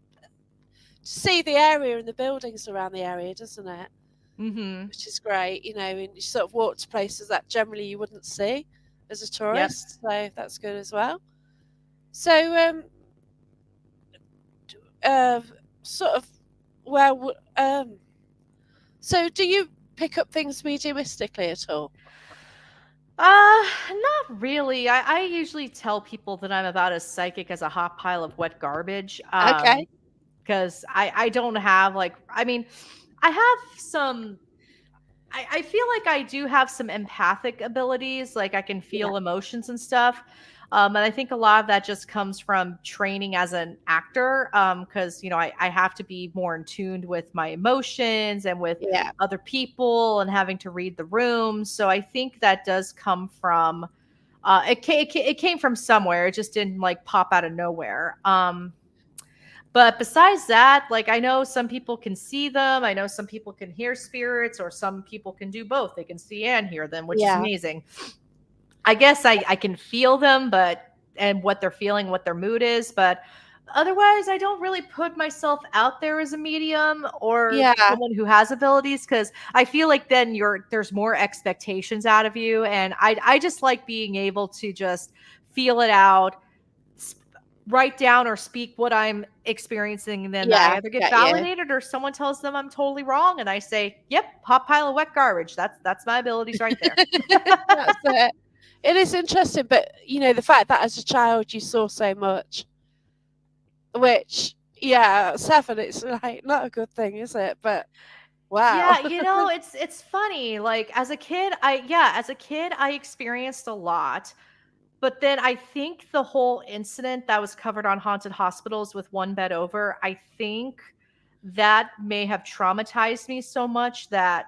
see the area and the buildings around the area, doesn't it? Mhm. Which is great. And you sort of walk to places that generally you wouldn't see as a Yep. tourist. So that's good as well. So uh, sort of well, so do you pick up things mediumistically at all? Not really. I usually tell people that I'm about as psychic as a hot pile of wet garbage. Okay. Because I don't have like I mean, I have some I feel like I do have some empathic abilities, like I can Yeah. feel emotions and stuff. And I think a lot of that just comes from training as an actor. Because I have to be more in tuned with my emotions and with Yeah. other people and having to read the room. So I think that does come from it came from somewhere. It just didn't like pop out of nowhere. But besides that, like I know some people can see them. I know some people can hear spirits, or some people can do both. They can see and hear them, which is Yeah. amazing. I guess I can feel them, and what they're feeling, what their mood is. But otherwise, I don't really put myself out there as a medium or Yeah, someone who has abilities, because I feel like then there's more expectations out of you, and I just like being able to just feel it out, write down or speak what I'm experiencing, and then I yeah, either get get you. validated or someone tells them I'm totally wrong, and I say, "Yep, hot pile of wet garbage." That's my abilities right there. That's it. It is interesting, but the fact that as a child you saw so much, which yeah, 7, it's like not a good thing, is it? But wow. Yeah, it's funny. Like as a kid I experienced a lot. But then I think the whole incident that was covered on Haunted Hospitals with One Bed Over, I think that may have traumatized me so much that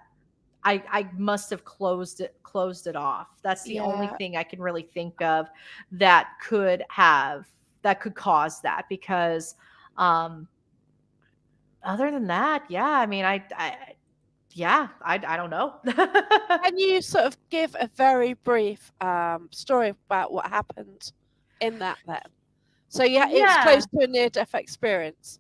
I must have closed it off. That's the only Yeah. thing I can really think of that could cause that, because um other than that, yeah, I mean, I don't know. Can you sort of give a very brief story about what happened in that then? So yeah, it was close Yeah. to a near-death experience.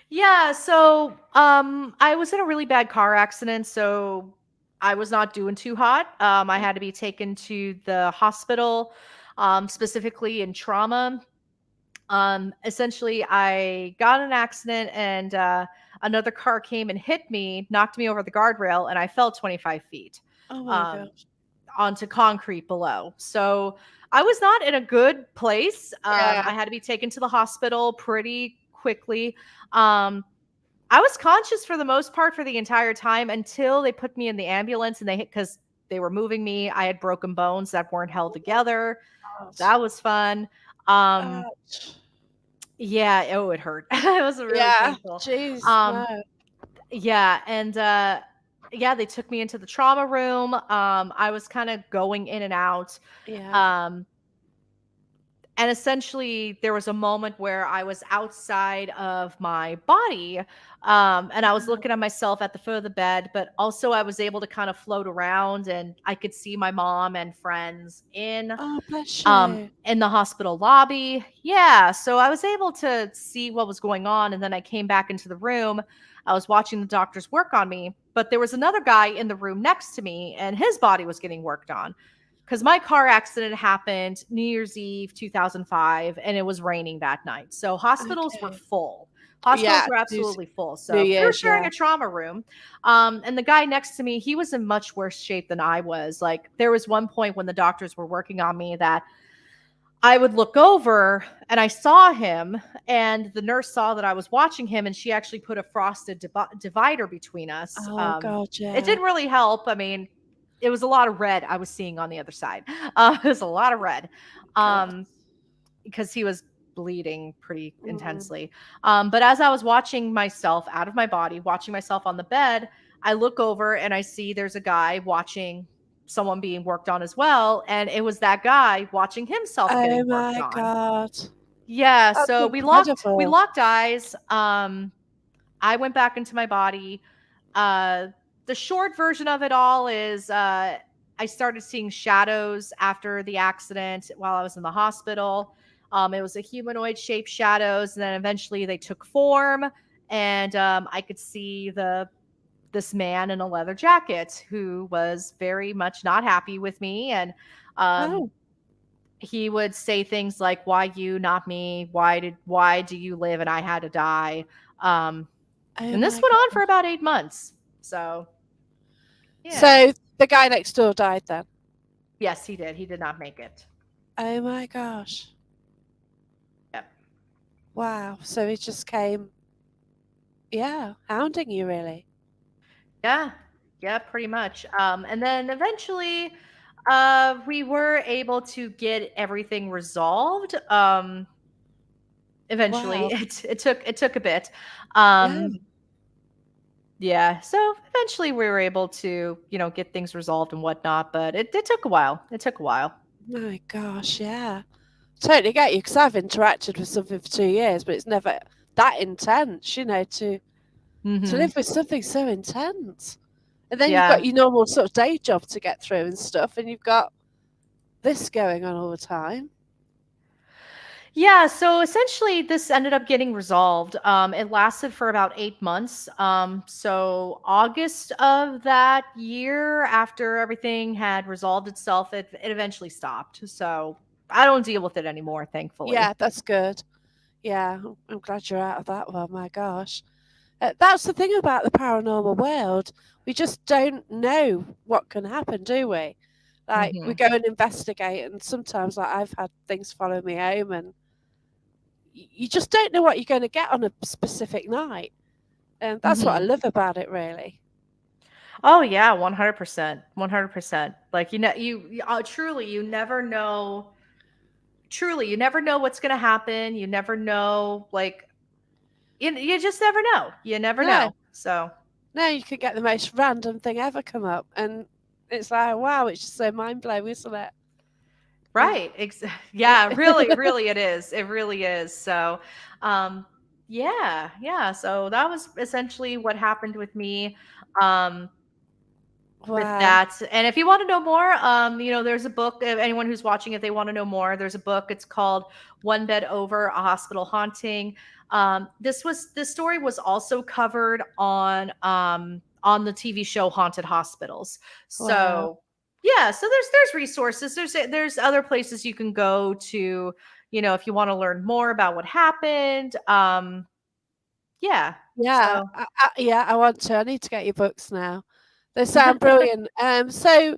Yeah, so I was in a really bad car accident, so I was not doing too hot. I had to be taken to the hospital, specifically in trauma. Essentially I got in an accident, and another car came and hit me, knocked me over the guardrail, and I fell 25 feet Oh my um gosh. onto concrete below. So I was not in a good place. Yeah. I had to be taken to the hospital pretty quickly. Um, I was conscious for the most part for the entire time until they put me in the ambulance, and because they were moving me. I had broken bones that weren't held together. God. That was fun. Um, Ouch. yeah, oh, it hurt. It was really Yeah. painful. Jeez. Um, No. yeah, and yeah, they took me into the trauma room. I was kind of going in and out. Yeah. Um, and essentially there was a moment where I was outside of my body, and I was looking at myself at the foot of the bed, but also I was able to kind of float around, and I could see my mom and friends Oh, bless you. in the hospital lobby. Yeah, so I was able to see what was going on, and then I came back into the room. I was watching the doctors work on me, but there was another guy in the room next to me, and his body was getting worked on, because my car accident happened New Year's Eve 2005, and it was raining that night. So hospitals were Okay. full. Hospitals Yeah. were New absolutely full. New So we were Year's. sharing Yeah. a trauma room. And the guy next to me, he was in much worse shape than I was. Like, there was one point when the doctors were working on me that I would look over and I saw him, and the nurse saw that I was watching him, and she actually put a frosted divider between us. Oh God. It Yeah. didn't really help. I mean, it was a lot of red I was seeing on the other side. It was a lot of red, God. because he was bleeding pretty Mm. intensely. But as I was watching myself out of my body, watching myself on the bed, I look over and I see there's a guy watching someone being worked on as well, and it was that guy watching himself Oh getting worked my on. God. Yeah, That's so we incredible. locked eyes. I went back into my body. Uh, the short version of it all is I started seeing shadows after the accident while I was in the hospital. It was a humanoid shaped shadows, and then eventually they took form, and I could see this man in a leather jacket who was very much not happy with me, and um, Oh. he would say things like, "Why you, not me? Why do you live and I had to die?" Um, Oh and this my went on for God. about 8 months. So yeah. So the guy next door died then. Yes, he did. He did not make it. Oh my gosh. Yep. Wow. So he just came, yeah, hounding you really. Yeah. Yeah, pretty much. And then eventually, we were able to get everything resolved. Eventually, Wow. it took a bit. Yeah. Um, yeah. So eventually, we were able to get things resolved and whatnot. But it took a while. It took a while. My gosh. Yeah. Totally get you because I've interacted with something for 2 years, but it's never that intense, to Hmm. live with something so intense. And then you've got Yeah. your normal sort of day job to get through and stuff, and you've got this going on all the time. Yeah, so essentially this ended up getting resolved. It lasted for about 8 months. So August of that year, after everything had resolved itself, it eventually stopped. So I don't deal with it anymore, thankfully. Yeah, that's good. Yeah, I'm glad you're out of that one. My gosh. That's the thing about the paranormal world. We just don't know what can happen, do we? Like, we Hmm. go and investigate, and sometimes, like, I've had things follow me home, and you just don't know what you're going to get on a specific night. And that's what I Hmm. love about it, really. Oh yeah, 100%. 100%. Like truly you never know. Truly, you never know what's going to happen. You never know, like you just never know. You never No, know. So no, you could get the most random thing ever come up, and it's like, wow, it's just so mind blowing, isn't it? Yeah. right. Yeah, really, really it is. It really is. So yeah, yeah. So that was essentially what happened with me. Um with Wow. that. And if you want to know more, there's a book. If anyone who's watching, if they want to know more, there's a book. It's called One Bed Over: A Hospital Haunting. This story was also covered on the TV show Haunted Hospitals. Wow. So yeah, so there's resources. There's other places you can go to, if you want to learn more about what happened. Yeah. Yeah, So yeah, I want to. I need to get your books now. They sound brilliant. So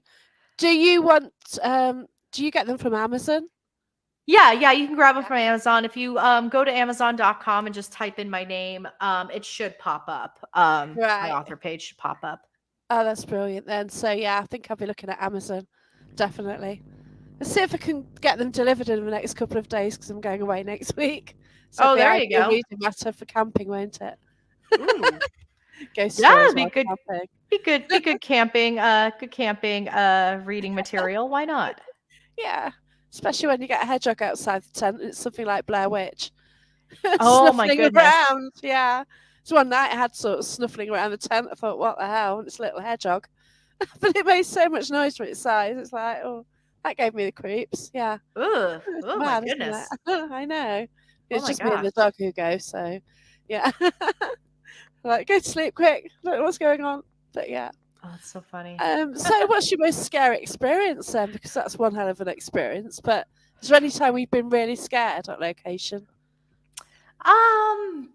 do you want? Do you get them from Amazon? yeah, yeah, you can grab them Yeah. from Amazon. If you go to Amazon.com and just type in my name, it should pop up. My Right. author page should pop up. Oh, that's brilliant then. So yeah, I think I'll be looking at Amazon, definitely. Let's see if I can get them delivered in the next couple of days because I'm going away next week. So it'll Oh, be there you ideal go. reading matter for camping, won't it? Ooh, Ghost yeah, stories it'd be while good. camping. Good camping, reading material. Why not? Yeah, especially when you get a hedgehog outside the tent and it's something like Blair Witch. Oh my Snuffling goodness. around, yeah. So one night I had sort of snuffling around the tent. I thought, what the hell? And it's a little hedgehog. But it made so much noise for its size. It's like, oh, that gave me the creeps. Yeah. Ugh. It's Oh my mad, isn't it? goodness. I know. Oh It's my just me and gosh. the dog who go, so yeah. Like, go to sleep quick. Don't know what's going on. But yeah. Oh, that's so funny. So what's your most scary experience then? Because that's one hell of an experience. But is there any time we've been really scared at location? Um,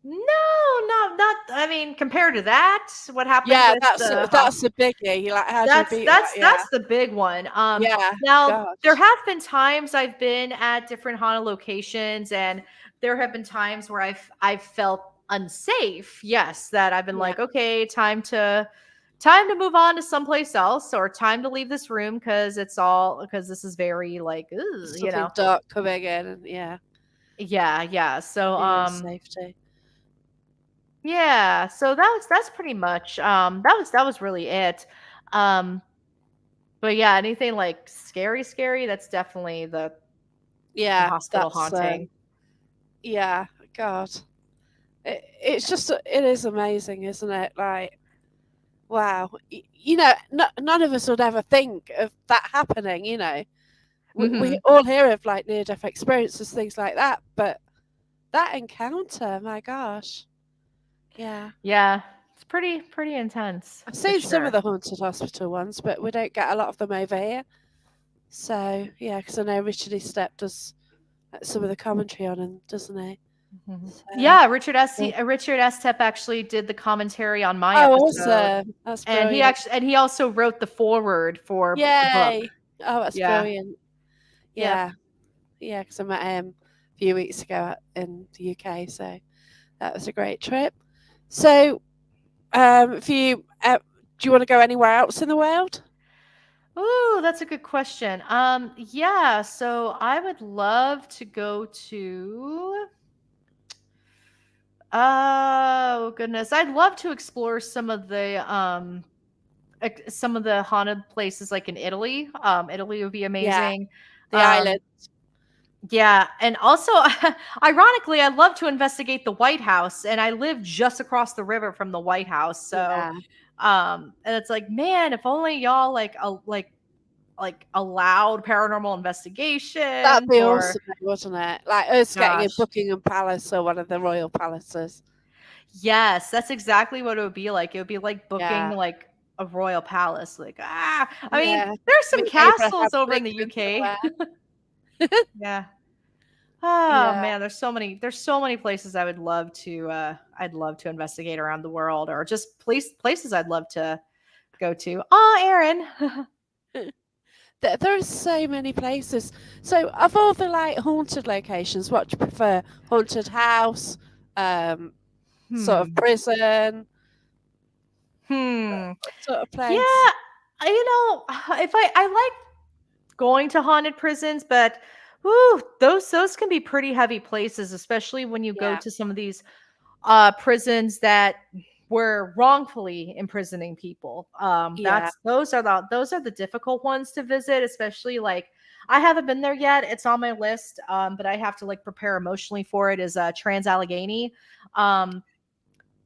no, not. I mean, compared to that, what happened Yeah, with the that's a biggie. Like, how do you That's beat that? that's Yeah, that's the big one. yeah. Now there Gosh, have been times I've been at different haunted locations, and there have been times where I've felt unsafe. Yes, that I've been yeah. like, okay, time to move on to someplace else, or time to leave this room because this is very like, ugh, Something dark coming in, and yeah, yeah, yeah. So fear of safety. yeah, so that's pretty much that was really it. Um But yeah, anything like scary, scary, that's definitely the Yeah, hospital that's haunting. yeah. God, it's just it is amazing, isn't it? Like, wow, none of us would ever think of that happening. We Mhm. all hear of like near death experiences, things like that, but that encounter, my gosh, yeah. Yeah, it's pretty intense I've for seen some of sure. the haunted hospital ones, but we don't get a lot of them over here. So yeah, because I know Richard E. Step does some of the commentary on them, doesn't he? Mhm. So Yeah, yeah. Richard Estep actually did the commentary on my Oh, episode, awesome! That's and brilliant. he also wrote the foreword for the book. Yay! Oh, that's Yeah. brilliant. Yep. Yeah, yeah. Because I met him a few weeks ago in the UK, so that was a great trip. So, if you do you want to go anywhere else in the world? Ooh, that's a good question. Yeah, so I would love to go to oh goodness, I'd love to explore some of the haunted places like in Italy. Italy would be Yeah, amazing. the island. Um, yeah, and also, ironically, I love to investigate the White House, and I live just across the river from the White House. So, Yeah, and it's like, man, if only y'all like like allowed paranormal That'd investigations be or awesome, wasn't it? Like us getting in gosh. Buckingham Palace or one of the royal palaces. Yes, that's exactly what it would be like. It would be like booking Yeah, like a royal palace. Like, I mean, yeah. there's some Meet Abraham castles over in the Lincoln UK. somewhere. Yeah. Oh Yeah. man, there's so many places I'd love to investigate around the world, or just places I'd love to go to. Oh, Aaron. There are so many places. So, of all the like haunted locations, what do you prefer? Haunted house, sort of Hmm. prison, Hmm. what sort of Yeah, place? if I like going to haunted prisons, but ooh, those can be pretty heavy places, especially when you go Yeah, to some of these prisons that were wrongfully imprisoning people. yeah. That's those are the difficult ones to visit, especially like I haven't been there yet. It's on my list, but I have to like prepare emotionally for it. Is Trans Allegheny. Um,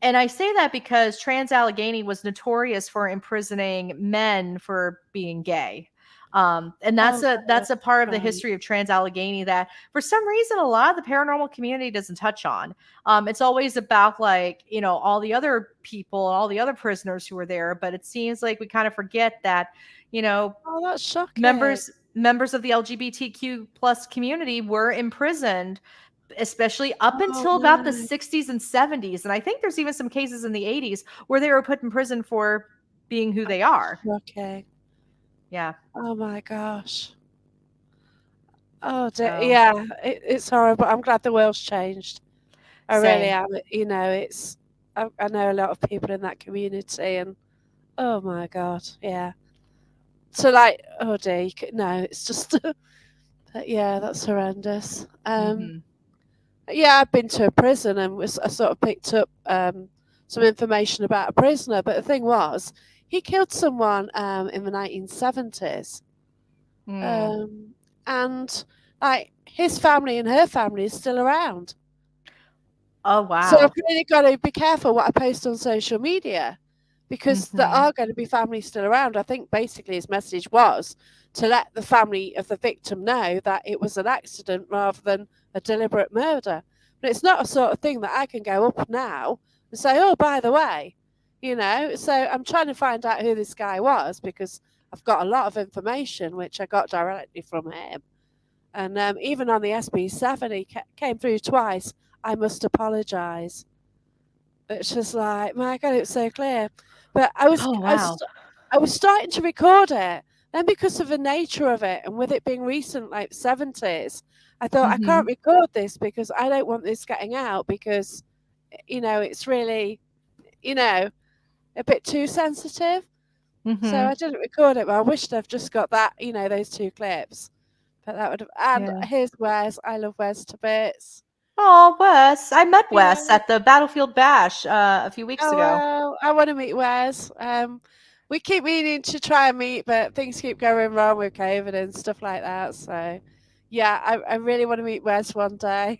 and I say that because Trans Allegheny was notorious for imprisoning men for being gay. And Oh, that's a part of the right. history of Trans Allegheny that for some reason a lot of the paranormal community doesn't touch on. It's always about like, all the other people, all the other prisoners who were there, but it seems like we kind of forget that, you know, Oh, that's shocking. members of the LGBTQ plus community were imprisoned, especially up Oh until about the no, 60s and 70s. And I think there's even some cases in the 80s where they were put in prison for being who they are. shocking. Yeah. Oh my gosh. Oh dear. So Yeah, it's horrible. I'm glad the world's changed. I really same. am. It's. I know a lot of people in that community, and oh my god, yeah. So like, oh dear, no, it's just, yeah, that's horrendous. Hmm. Yeah, I've been to a prison and I sort of picked up some information about a prisoner, but the thing was, he killed someone in the 1970s, Mm. um, and like his family and her family is still around. Oh So I've wow. really got to be careful what I post on social media because there Hmm. are going to be families still around. I think basically his message was to let the family of the victim know that it was an accident rather than a deliberate murder. But it's not a sort of thing that I can go up now and say, oh, by the way, So I'm trying to find out who this guy was because I've got a lot of information which I got directly from him. And even on the SB7, he came through twice. I must apologise. It's just like, my God, it's so clear. But Oh wow. I was starting to record it. Then because of the nature of it and with it being recent, like 70s, I thought I can't Hmm. record this because I don't want this getting out because, it's really, you know, a bit too sensitive. So Hmm. I didn't record it, but I wished I've just got that, those two clips. But that would have, and Yeah. here's Wes. I love Wes to bits. Oh, Wes. I met Yeah. Wes at the Battlefield Bash a few weeks Oh ago. well, I want to meet Wes. We keep meaning to try and meet, but things keep going wrong with COVID and stuff like that. So, yeah, I really want to meet Wes one day.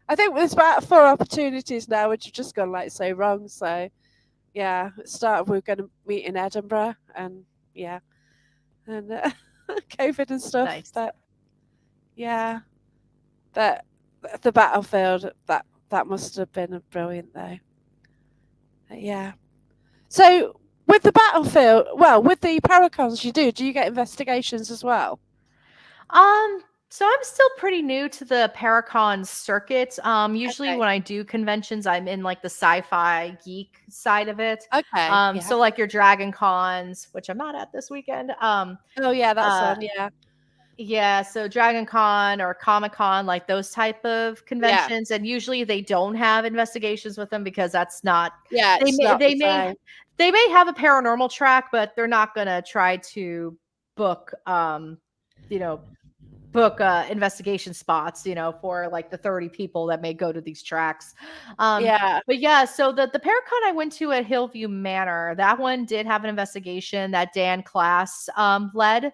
I think there's about 4 opportunities now, which have just gone like so wrong. So, yeah, it started we're going to meet in Edinburgh, and yeah, and COVID and stuff. Nice. But yeah, but the battlefield that must have been brilliant though. But yeah. So with the battlefield, well, with the paracons, do you get investigations as well? Um, so I'm still pretty new to the Paracon circuit. Usually Okay. when I do conventions, I'm in like the sci-fi geek side of it. Okay. Yeah. So like your Dragon Cons, which I'm not at this weekend. Oh yeah, that's Uh, on. Yeah. yeah, so Dragon Con or Comic Con, like those type of Yeah. conventions, and usually they don't have investigations with them because that's not Yeah. they It's may not the they may same. they may have a paranormal track, but they're not gonna try to book you know book investigation spots, for like the 30 people that may go to these tracks. Yeah. But yeah, so the Paracon I went to at Hillview Manor, that one did have an investigation that Dan Class led Oh,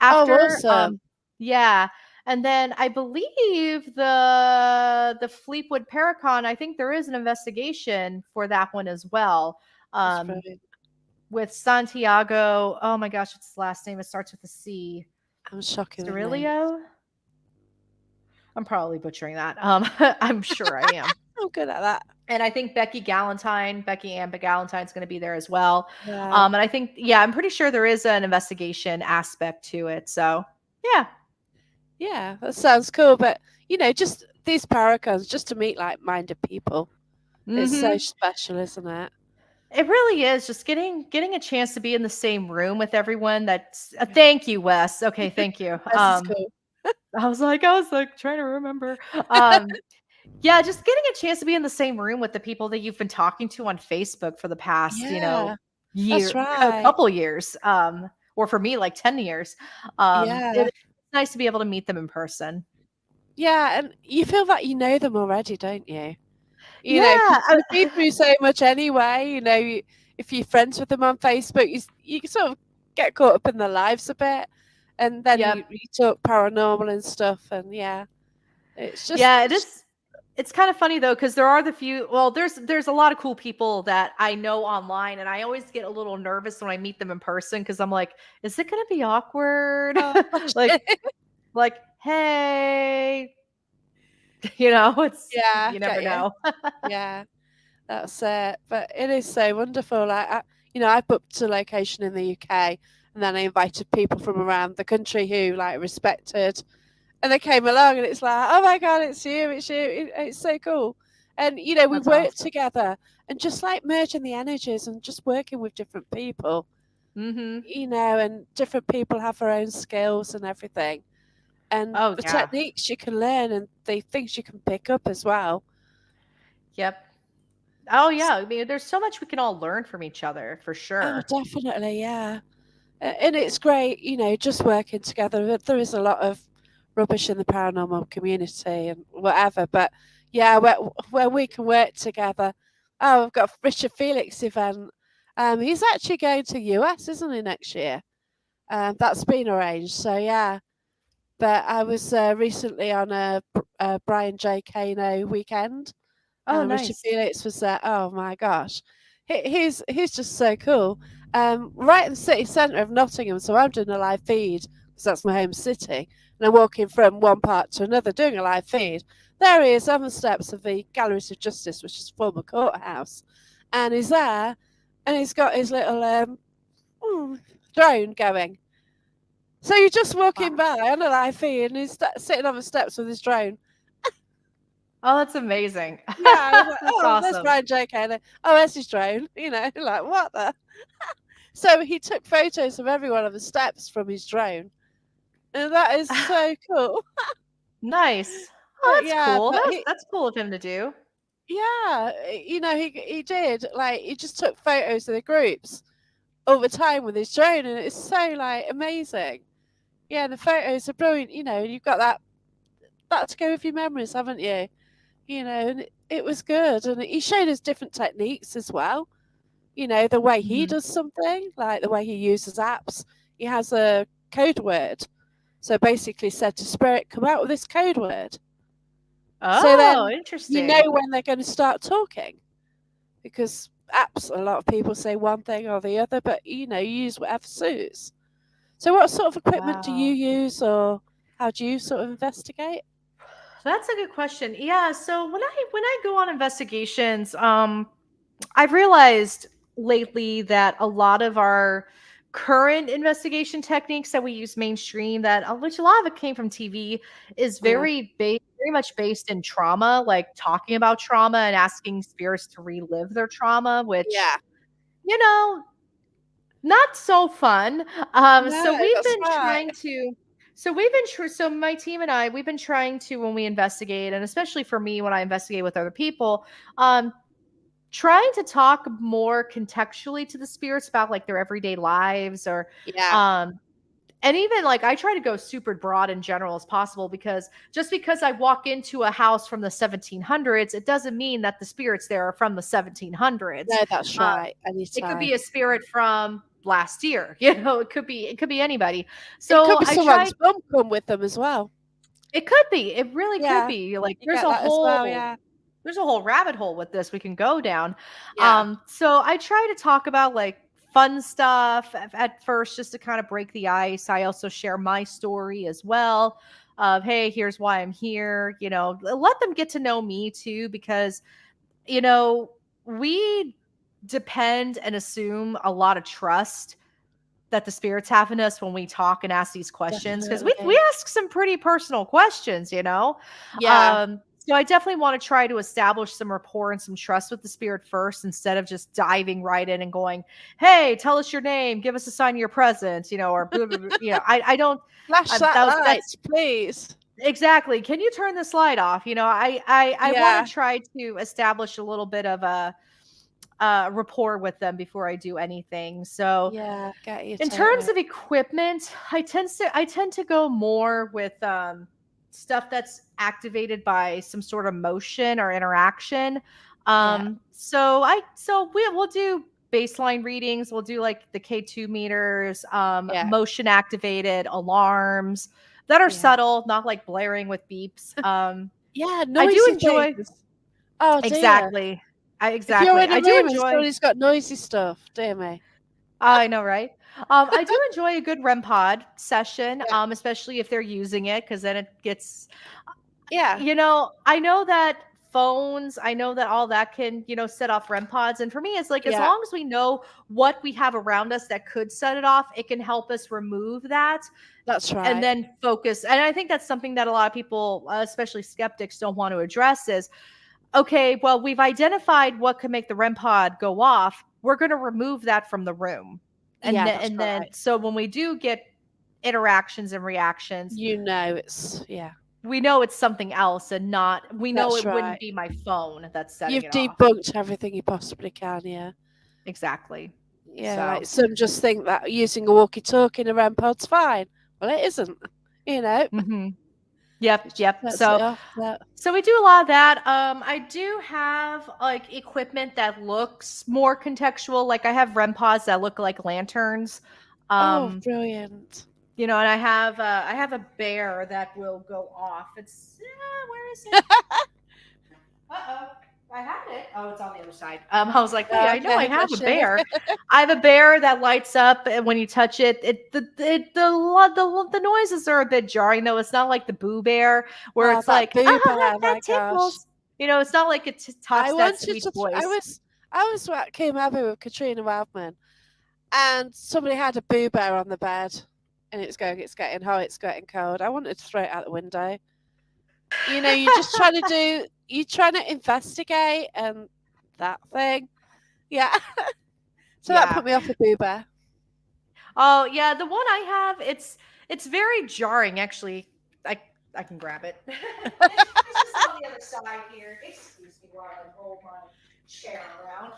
after. awesome. Yeah. And then I believe the Fleetwood Paracon, I think there is an investigation for that one as well. That's Um, brilliant. with Santiago. Oh my gosh, what's his last name? It starts with a C. I'm shocking with names. Cirilio? I'm probably butchering that. I'm sure I am. I'm good at that. And I think Becky Ann Gallantine's going to be there as well. Yeah. And I think, yeah, I'm pretty sure there is an investigation aspect to it. So, yeah. Yeah, that sounds cool. But, just these paracons, just to meet like-minded people, it's so special, isn't it? It really is just getting a chance to be in the same room with everyone. That's thank you, Wes. Okay, thank you. This is cool. I was like trying to remember. Yeah, just getting a chance to be in the same room with the people that you've been talking to on Facebook for the past, Yeah, year, that's a right. couple years, or for me, like 10 years. Yeah. It's nice to be able to meet them in person. Yeah, and you feel like you know them already, don't you? Yeah, 'Cause you've been through so much anyway. If you're friends with them on Facebook, you can sort of get caught up in their lives a bit, and then Yep. you talk paranormal and stuff, and yeah, it's just Yeah, it is. It's kind of funny though, because there are the few. Well, there's a lot of cool people that I know online, and I always get a little nervous when I meet them in person because I'm like, is it going to be awkward? Oh, like, hey, it's yeah, you never get you. know. Yeah, that's it. But it is so wonderful. Like, I booked a location in the UK, and then I invited people from around the country who like respected, and they came along, and it's like, oh my god, it's you, it's you, it's so cool. And we That's work awesome. together, and just like merging the energies, and just working with different people, and different people have their own skills and everything, and Oh the yeah. techniques you can learn, and the things you can pick up as well. Yep. Oh yeah. I mean, there's so much we can all learn from each other for Oh, sure. definitely, yeah. And it's great, just working together. There is a lot of rubbish in the paranormal community and whatever, but yeah, where we can work together. Oh, we've got Richard Felix event. He's actually going to US, isn't he, next year? That's been arranged. So yeah. But I was recently on a Brian J. Kano weekend. Oh, Richard nice. Felix was there. Oh my gosh, he's just so cool. Right in the city centre of Nottingham, so I'm doing a live feed because that's my home city, and I'm walking from one part to another doing a live feed. There he is on the steps of the Galleries of Justice, which is former courthouse, and he's there, and he's got his little drone going. So you're just walking by on a live feed, and he's sitting on the steps with his drone. Oh, that's amazing. Yeah, I was like, That's oh, there's awesome. Brian J. Kano. Oh, there's his drone. Like what the? So he took photos of everyone on the steps from his drone, and that is so cool. Nice. Oh, But that's yeah, cool. but That's cool of him to do. yeah, he did. Like he just took photos of the groups all the time with his drone, and it's so like amazing. Yeah, the photos are brilliant. You've got that to go with your memories, haven't you? And it was good, and he showed us different techniques as well. The way he does something, like the way he uses apps. He has a code word. So basically said to Spirit, come out with this code word. Oh, So then interesting. you know when they're going to start talking. Because apps, a lot of people say one thing or the other, but you use whatever suits. So what sort of equipment do you use, or how do you sort of investigate? That's a good question. Yeah, so when I go on investigations, I've realized lately that a lot of our current investigation techniques that we use mainstream, which a lot of it came from TV, is very much based in trauma, like talking about trauma and asking spirits to relive their trauma, which Yeah. not so fun. No, So we've that's been right. trying to. So my team and I, we've been trying to, when we investigate, and especially for me when I investigate with other people, trying to talk more contextually to the spirits about like their everyday lives, or Yeah. and even like I try to go super broad and general as possible, because just because I walk into a house from the 1700s, it doesn't mean that the spirits there are from the 1700s. No, that's right. It could Anytime. be a spirit from last year. It could be anybody. It So could be I someone's try. mum come with them as well. It could be. It really could Yeah, be. Like you get that as well. Yeah. there's a whole rabbit hole with this we can go down. Yeah. So I try to talk about like fun stuff at first, just to kind of break the ice. I also share my story as well of, hey, here's why I'm here. Let them get to know me too, because, we depend and assume a lot of trust that the spirits have in us when we talk and ask these questions, because we Definitely. ask some pretty personal questions. Yeah. So I definitely want to try to establish some rapport and some trust with the spirit first, instead of just diving right in and going, hey, tell us your name, give us a sign of your presence, or blah, blah, blah. I don't. Flash that light, That's please. exactly. Can you turn this light off? I Yeah. want to try to establish a little bit of a rapport with them before I do anything. So Yeah, get you in totally. terms of equipment, I tend to go more with stuff that's activated by some sort of motion or interaction. So we'll do baseline readings. We'll do like the K2 meters, Yeah. motion activated alarms that are Yeah. subtle, not like blaring with beeps. Yeah, I noisy do enjoy things. Oh dear. exactly. If you're in a I do room and enjoy. somebody's got noisy stuff, dear me. I know, right? I do enjoy a good REM pod session, Yeah. especially if they're using it, because then it gets, Yeah. I know that phones, I know that all that can, set off REM pods. And for me, it's like, as Yeah. long as we know what we have around us that could set it off, it can help us remove that That's right. and then focus. And I think that's something that a lot of people, especially skeptics, don't want to address is, okay, well, we've identified what could make the REM pod go off. We're going to remove that from the room. And, Yeah, then, that's and then, right. so when we do get interactions and reactions, It's we know it's something else, and not, we know That's it wouldn't right. be my phone that's setting You've it off. debunked everything you possibly can, yeah. Exactly. Yeah, So. like some just think that using a walkie-talkie in a REM pod's fine. Well, it isn't, Mm-hmm. Yep. That's So, it off, so we do a lot of that. I do have like equipment that looks more contextual. Like I have REM pods that look like lanterns. Oh, brilliant. And I have a bear that will go off. It's where is it? Uh-oh. I had it. Oh, it's on the other side. I was like, wait, I know I have a bear. I have a bear that lights up, and when you touch it, the noises are a bit jarring, though. It's not like the Boo Bear where it's like, Boo Bear, that my gosh. tickles. It's not like it talks that sweet voice. I was at Came Abbey with Katrina Wildman, and somebody had a Boo Bear on the bed, and it's getting hot, it's getting cold. I wanted to throw it out the window. You're just you're trying to investigate and that thing. Yeah. So that put me off the Boo Bear. Oh, yeah, the one I have, it's very jarring, actually. I can grab it. It's just on the other side here. Excuse me while I roll my chair around.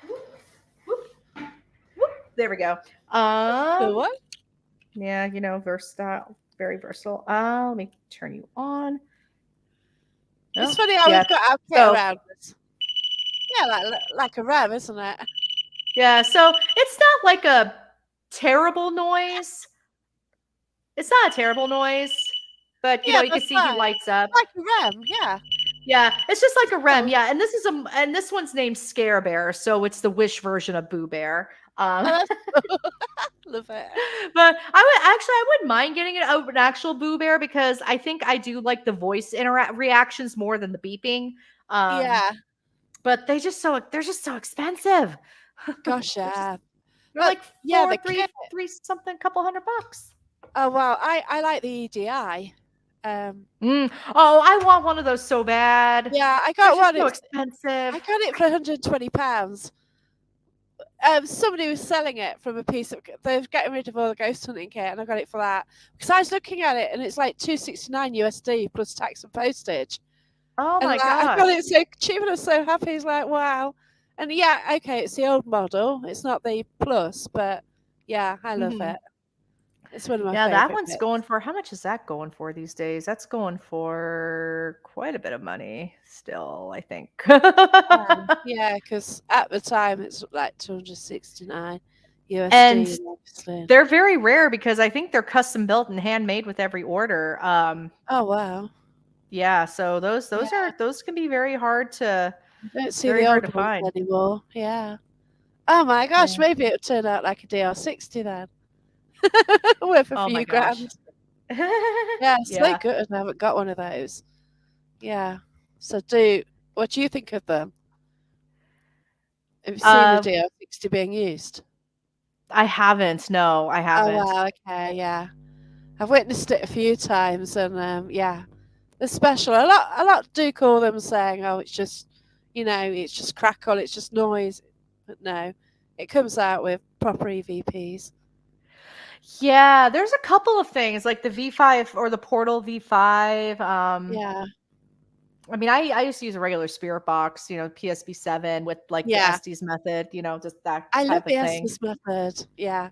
Whoop, whoop, whoop. There we go. The what? Yeah, versatile, very versatile. Let me turn you on. It's funny how we've got our kit around us. Yeah, like a REM, isn't it? Yeah, so it's not like a terrible noise. It's not a terrible noise, but you can see he lights up. Like a REM, yeah. Yeah, it's just like a REM, yeah. And this one's named Scare Bear, so it's the Wish version of Boo Bear. Love it. But I wouldn't mind getting an actual Boo Bear, because I think I do like the voice reactions more than the beeping. Yeah. But they're just so expensive. Gosh, yeah. They're like three something, couple $100. Oh wow, I like the EDI. Oh, I want one of those so bad. Yeah, I got one. So expensive. I got it for £120. Somebody was selling it from a piece of. They were getting rid of all the ghost hunting kit, and I got it for that because I was looking at it, and it's like $269 USD plus tax and postage. Oh my god! I got it so cheap, and I was so happy. It's like wow, and yeah, okay, it's the old model. It's not the plus, but yeah, I love it. It's one of my favorite. That one's going for, how much is that going for these days? That's going for quite a bit of money still, I think. Yeah, because at the time it's like $269 USD. And obviously. They're very rare because I think they're custom built and handmade with every order. Oh wow. Yeah, so those can be very hard to. I don't see the old ones anymore. Yeah. Oh my gosh, Yeah. maybe it'll turn out like a DR60 then. Worth a Oh my few gosh. grand. Yeah, so Yeah. good. I haven't got one of those. Yeah. So what do you think of them? Have you seen a Uh, DR60 being used? I haven't. No, I Oh haven't. wow, okay, yeah. I've witnessed it a few times, and yeah, they're special. A lot do call them saying, "Oh, it's just, it's just crackle, it's just noise," but no, it comes out with proper EVPs. Yeah, there's a couple of things like the V5 or the Portal V5. Yeah, I mean, I used to use a regular spirit box, PSB7 with like the yeah. Estes method, just that I love type of the thing. Estes method. Yeah,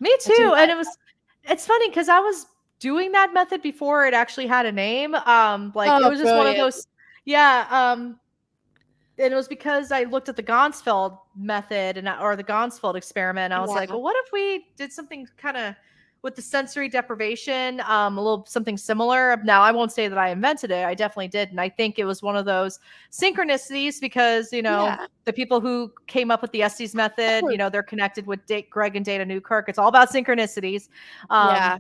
Me I do too. And like. it's funny because I was doing that method before it actually had a name. Like it Oh, was just one of brilliant! those, yeah. And it was because I looked at the Gonsfeld method or the Gonsfeld experiment. And I was like, Yeah, well, what if we did something kind of with the sensory deprivation, a little something similar. Now, I won't say that I invented it. I definitely did. And I think it was one of those synchronicities because, yeah, the people who came up with the Estes method, they're connected with Greg and Dana Newkirk. It's all about synchronicities. yeah,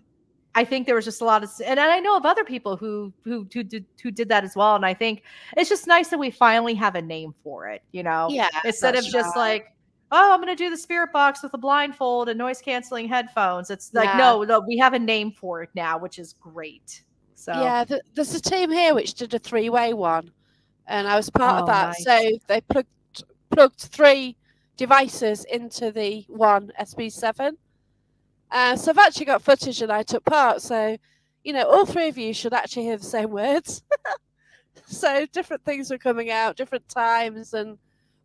I think there was just a lot of, and I know of other people who did that as well. And I think it's just nice that we finally have a name for it, yeah. instead of That's just right. like, oh, I'm going to do the spirit box with a blindfold and noise canceling headphones. It's like, Yeah, no, we have a name for it now, which is great. So, yeah. There's a team here which did a three-way one, and I was part of oh, that. So nice. they plugged three devices into the one SB7. So I've actually got footage and I took part. So, all three of you should actually hear the same words. So different things were coming out, different times,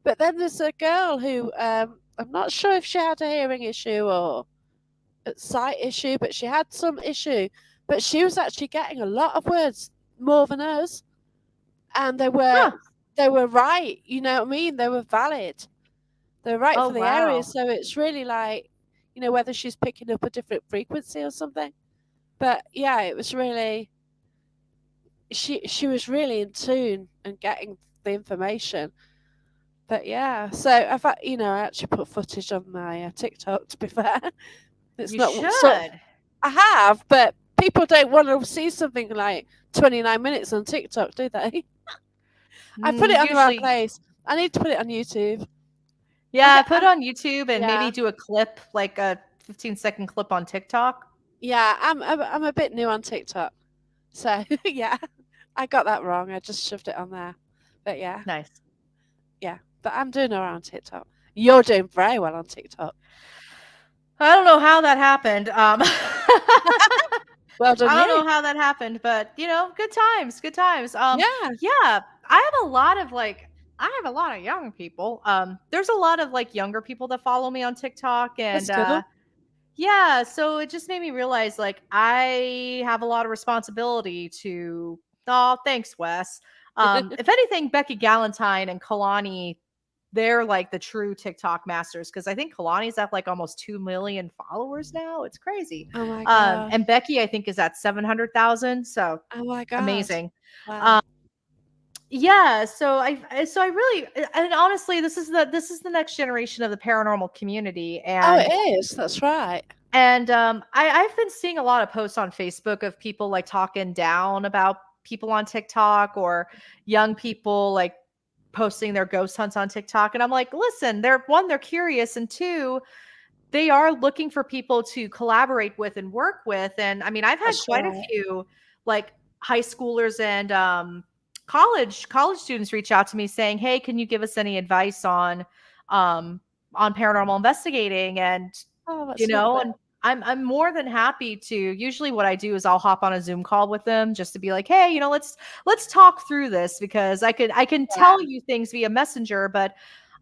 but then there's a girl who I'm not sure if she had a hearing issue or a sight issue, but she had some issue. But she was actually getting a lot of words more than us, and they were Huh. they were right. You know what I mean? They were valid. They're right Oh, for the area. wow. So it's really like, whether she's picking up a different frequency or something. But yeah, it was really she was really in tune and getting the information. But yeah, so I actually put footage on my TikTok. To be fair, it's You not sort of, should. I have, but people don't want to see something like 29 minutes on TikTok, do they? I put it on the wrong Usually, place. I need to put it on YouTube. yeah, put it on YouTube and Yeah. maybe do a clip, like a 15-second clip on TikTok. Yeah, I'm a bit new on TikTok, so yeah, I got that wrong. I just shoved it on there, but yeah, Nice. but I'm doing all right on TikTok. You're doing very well on TikTok. I don't know how that happened. Well done, I don't know you. how that happened, but good times, good times. Yeah, Yeah, I have a lot of young people. There's a lot of like younger people that follow me on TikTok, that's and good. yeah, so it just made me realize like I have a lot of responsibility to. Oh, thanks, Wes. If anything, Becky Galantine and Kalani, they're like the true TikTok masters because I think Kalani's at like almost 2 million followers now. It's crazy. Oh my god. And Becky, I think, is at 700,000. So Oh my god. amazing. Wow. Yeah. So I really, and honestly, this is the next generation of the paranormal community. Oh, And it is. That's right. I've been seeing a lot of posts on Facebook of people like talking down about people on TikTok or young people like posting their ghost hunts on TikTok. And I'm like, listen, they're curious, and two, they are looking for people to collaborate with and work with. And I mean, I've had That's quite a right. few like high schoolers and college students reach out to me saying, "Hey, can you give us any advice um on paranormal investigating?" And Oh, that's lovely. and I'm more than happy to. Usually what I do is I'll hop on a Zoom call with them just to be like, "Hey, let's talk through this because I can Yeah, tell you things via Messenger, but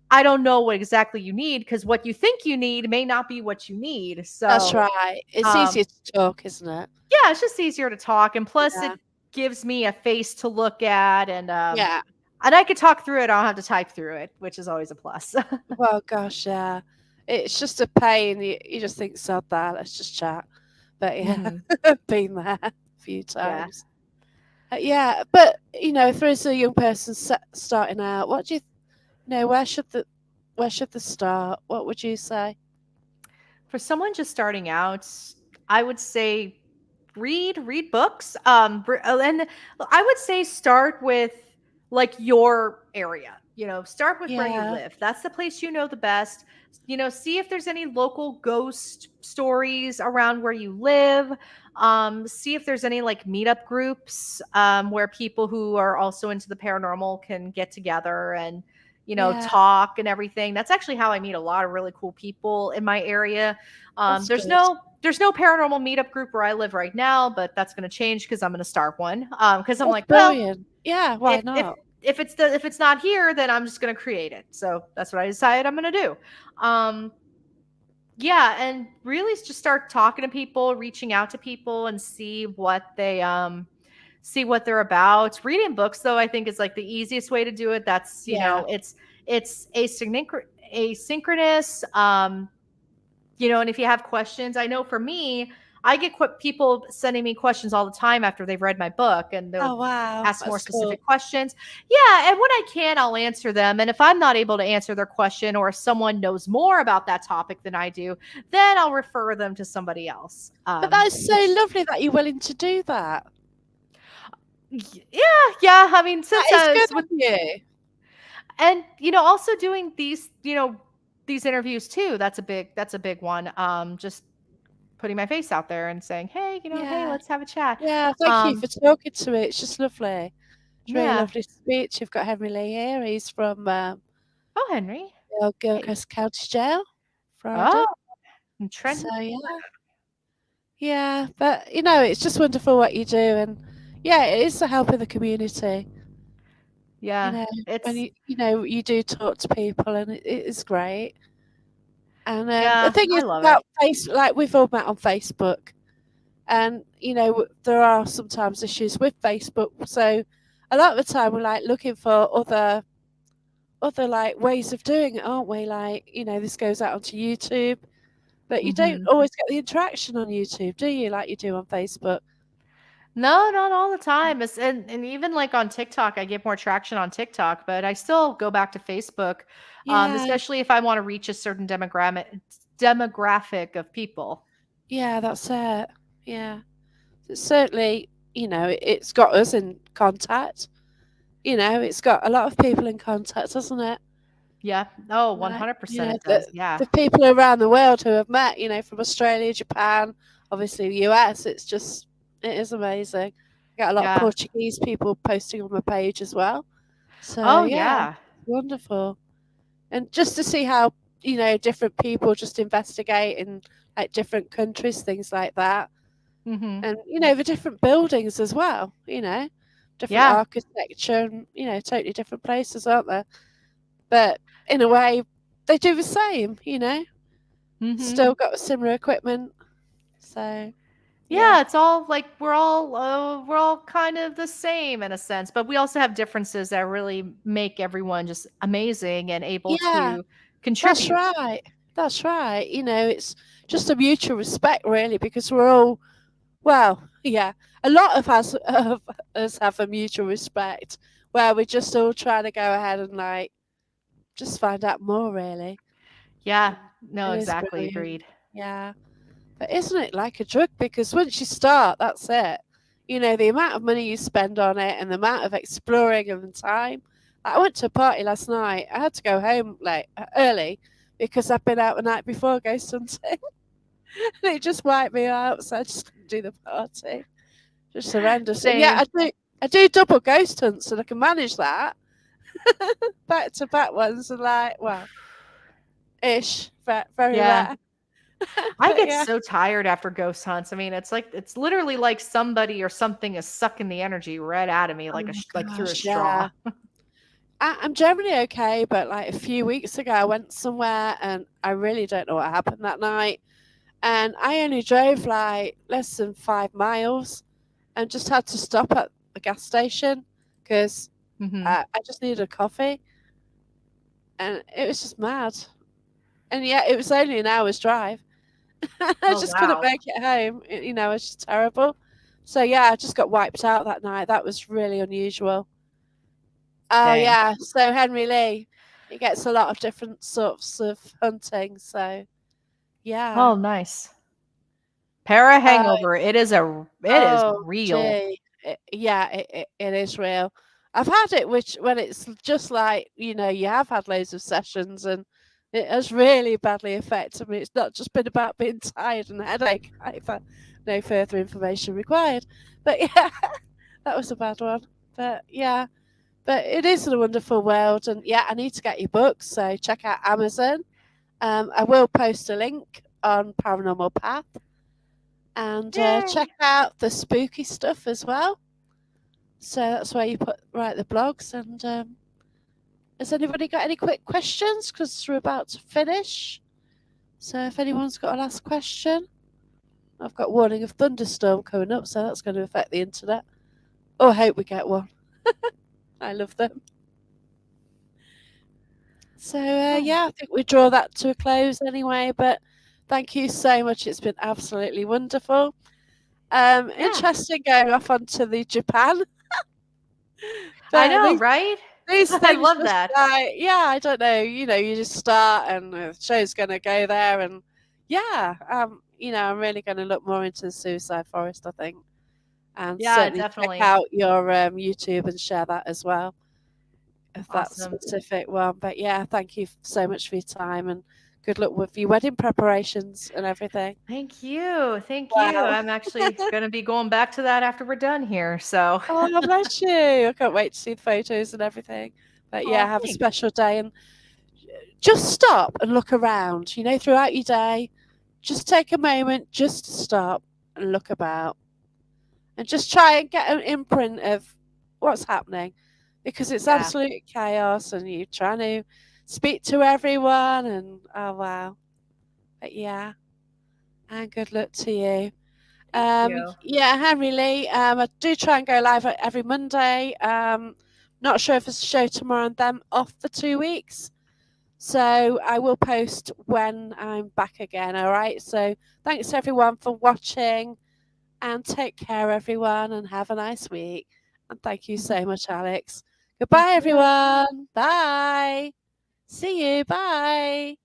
I don't know what exactly you need because what you think you need may not be what you need." that's So, right. It's um easier to talk, isn't it? yeah, it's just easier to talk, and plus it Yeah. gives me a face to look at, Yeah. and I could talk through it. I don't have to type through it, which is always a plus. Well, gosh, yeah. It's just a pain. You just think, sod that, let's just chat. But yeah, Mhm. I've been there a few Yeah. times. Yeah, but if there is a young person starting out, what do you know? Where should where should they start? What would you say? For someone just starting out, I would say read books. And I would say start with like your area. Start with where you Yeah, live. That's the place you know the best. See if there's any local ghost stories around where you live. See if there's any like meetup groups where people who are also into the paranormal can get together and yeah, talk and everything. That's actually how I meet a lot of really cool people in my area. that's There's good. no paranormal meetup group where I live right now, but that's going to change because I'm going to start one. Because I'm That's like, well, brilliant. Yeah, why if if not? if it's not here, then I'm just going to create it. So that's what I decided I'm going to do. Um, yeah, and really just start talking to people, reaching out to people, and see what they're about. Reading books, though, I think is like the easiest way to do it. That's Yeah, it's asynchronous. And if you have questions, I know for me, I get people sending me questions all the time after they've read my book and oh they'll wow, ask more that's cool. specific questions. Yeah. And when I can, I'll answer them. And if I'm not able to answer their question or if someone knows more about that topic than I do, then I'll refer them to somebody else. But that is so Which, lovely that you're willing to do that. yeah. I mean, That since is I good was of with, you. and, also doing these interviews too. That's a big one. Just putting my face out there and saying, hey, Yeah, let's have a chat. yeah. Thank you for Um, talking to me. It's just lovely. It's really yeah. lovely to speech. You've got Henry Lee here. He's from Oh, Henry. the old Hey. Gilchrist County Jail, Oh, Florida. and So Trenton. yeah, yeah. But it's just wonderful what you do, and yeah, it is to help in the community. You Yeah, know, when it's you do talk to people, and it is great. And the yeah, thing I is love it. about like we've all met on Facebook, and there are sometimes issues with Facebook. So a lot of the time we're like looking for other like ways of doing it, aren't we? Like this goes out onto YouTube, but you don't Hmm. always get the interaction on YouTube, do you? Like you do on Facebook. No, not all the time. And even like on TikTok, I get more traction on TikTok, but I still go back to Facebook, Yeah, especially if I want to reach a certain demographic of people. yeah, that's it. Yeah, certainly. It's got us in contact. It's got a lot of people in contact, hasn't it? Yeah. Oh, Like, 100% it the does. Yeah. the people around the world who have met, from Australia, Japan, obviously the US. It is amazing. I get a lot of Yeah. Portuguese people posting on my page as well. So Oh, yeah, yeah. wonderful. And just to see how different people just investigate in like different countries, things like that, Hmm. and the different buildings as well. Different Yeah. architecture, and totally different places, aren't there? But in a way, they do the same. Hmm. Still got similar equipment. So yeah, Yeah, it's all like we're all kind of the same in a sense, but we also have differences that really make everyone just amazing and able yeah, to that's contribute. right. That's right. It's just a mutual respect, really, because we're all well, yeah. A lot of us have a mutual respect where we're just all trying to go ahead and like just find out more, really. Yeah, And no, it is exactly brilliant. agreed. Yeah. But isn't it like a drug? Because once you start, that's it. The amount of money you spend on it and the amount of exploring and the time. I went to a party last night. I had to go home early because I've been out the night before ghost hunting. And it just wiped me out, so I just couldn't do the party. Just horrendous. And yeah, Same. I do double ghost hunts, and I can manage that. Back to back ones are like, well, ish, very Yeah. rare. I But get yeah. so tired after ghost hunts. I mean, it's literally like somebody or something is sucking the energy right out of me Oh like my like through a gosh, straw. yeah. I'm generally okay, but like a few weeks ago, I went somewhere and I really don't know what happened that night. And I only drove like less than 5 miles and just had to stop at the gas station because Hmm. I just needed a coffee. And it was just mad. And yeah, it was only an hour's drive. I Oh, just couldn't wow. make it home. It's just terrible. So yeah, I just got wiped out that night. That was really unusual. Oh Dang. yeah. So Henry Lee. It gets a lot of different sorts of hunting. So yeah. Oh, nice. Para Uh, hangover. It is oh real. gee, it is real. I've had it, which when it's just like you have had loads of sessions and it has really badly affected me. It's not just been about being tired and headache either. No further information required. But yeah, that was a bad one. But yeah, but it is a wonderful world, and yeah, I need to get your books. So check out Amazon. I will post a link on Paranormal Path, and Yay. check out the spooky stuff as well. So that's where you write the blogs. And has anybody got any quick questions? Because we're about to finish. So if anyone's got a last question, I've got warning of thunderstorm coming up, so that's going to affect the internet. Oh, I hope we get one. I love them. So yeah, I think we draw that to a close anyway. But thank you so much. It's been absolutely wonderful. Interesting going off onto the Japan. I know, right? These I things love just that. I don't know. You just start and the show's going to go there, and yeah, I'm really going to look more into the suicide forest, I think, and Yeah, certainly definitely. check out your YouTube and share that as well, if that's Awesome. a specific one. But yeah, thank you so much for your time and good luck with your wedding preparations and everything. Thank you. Thank you. Wow. I'm actually going to be going back to that after we're done here. So, Oh, bless you. I can't wait to see the photos and everything. But yeah, oh, have a thanks. special day and just stop and look around, throughout your day. Just take a moment just to stop and look about and just try and get an imprint of what's happening because it's Yeah. absolute chaos and you're trying to speak to everyone and oh wow. But yeah, and good luck to you. Thank you. Yeah, Henry Lee. I do try and go live every Monday. Not sure if there's a show tomorrow and then off for 2 weeks. So I will post when I'm back again. All right. So thanks everyone for watching and take care, everyone, and have a nice week. And thank you so much, Alex. Goodbye, Thank you. everyone. Bye. See you. Bye.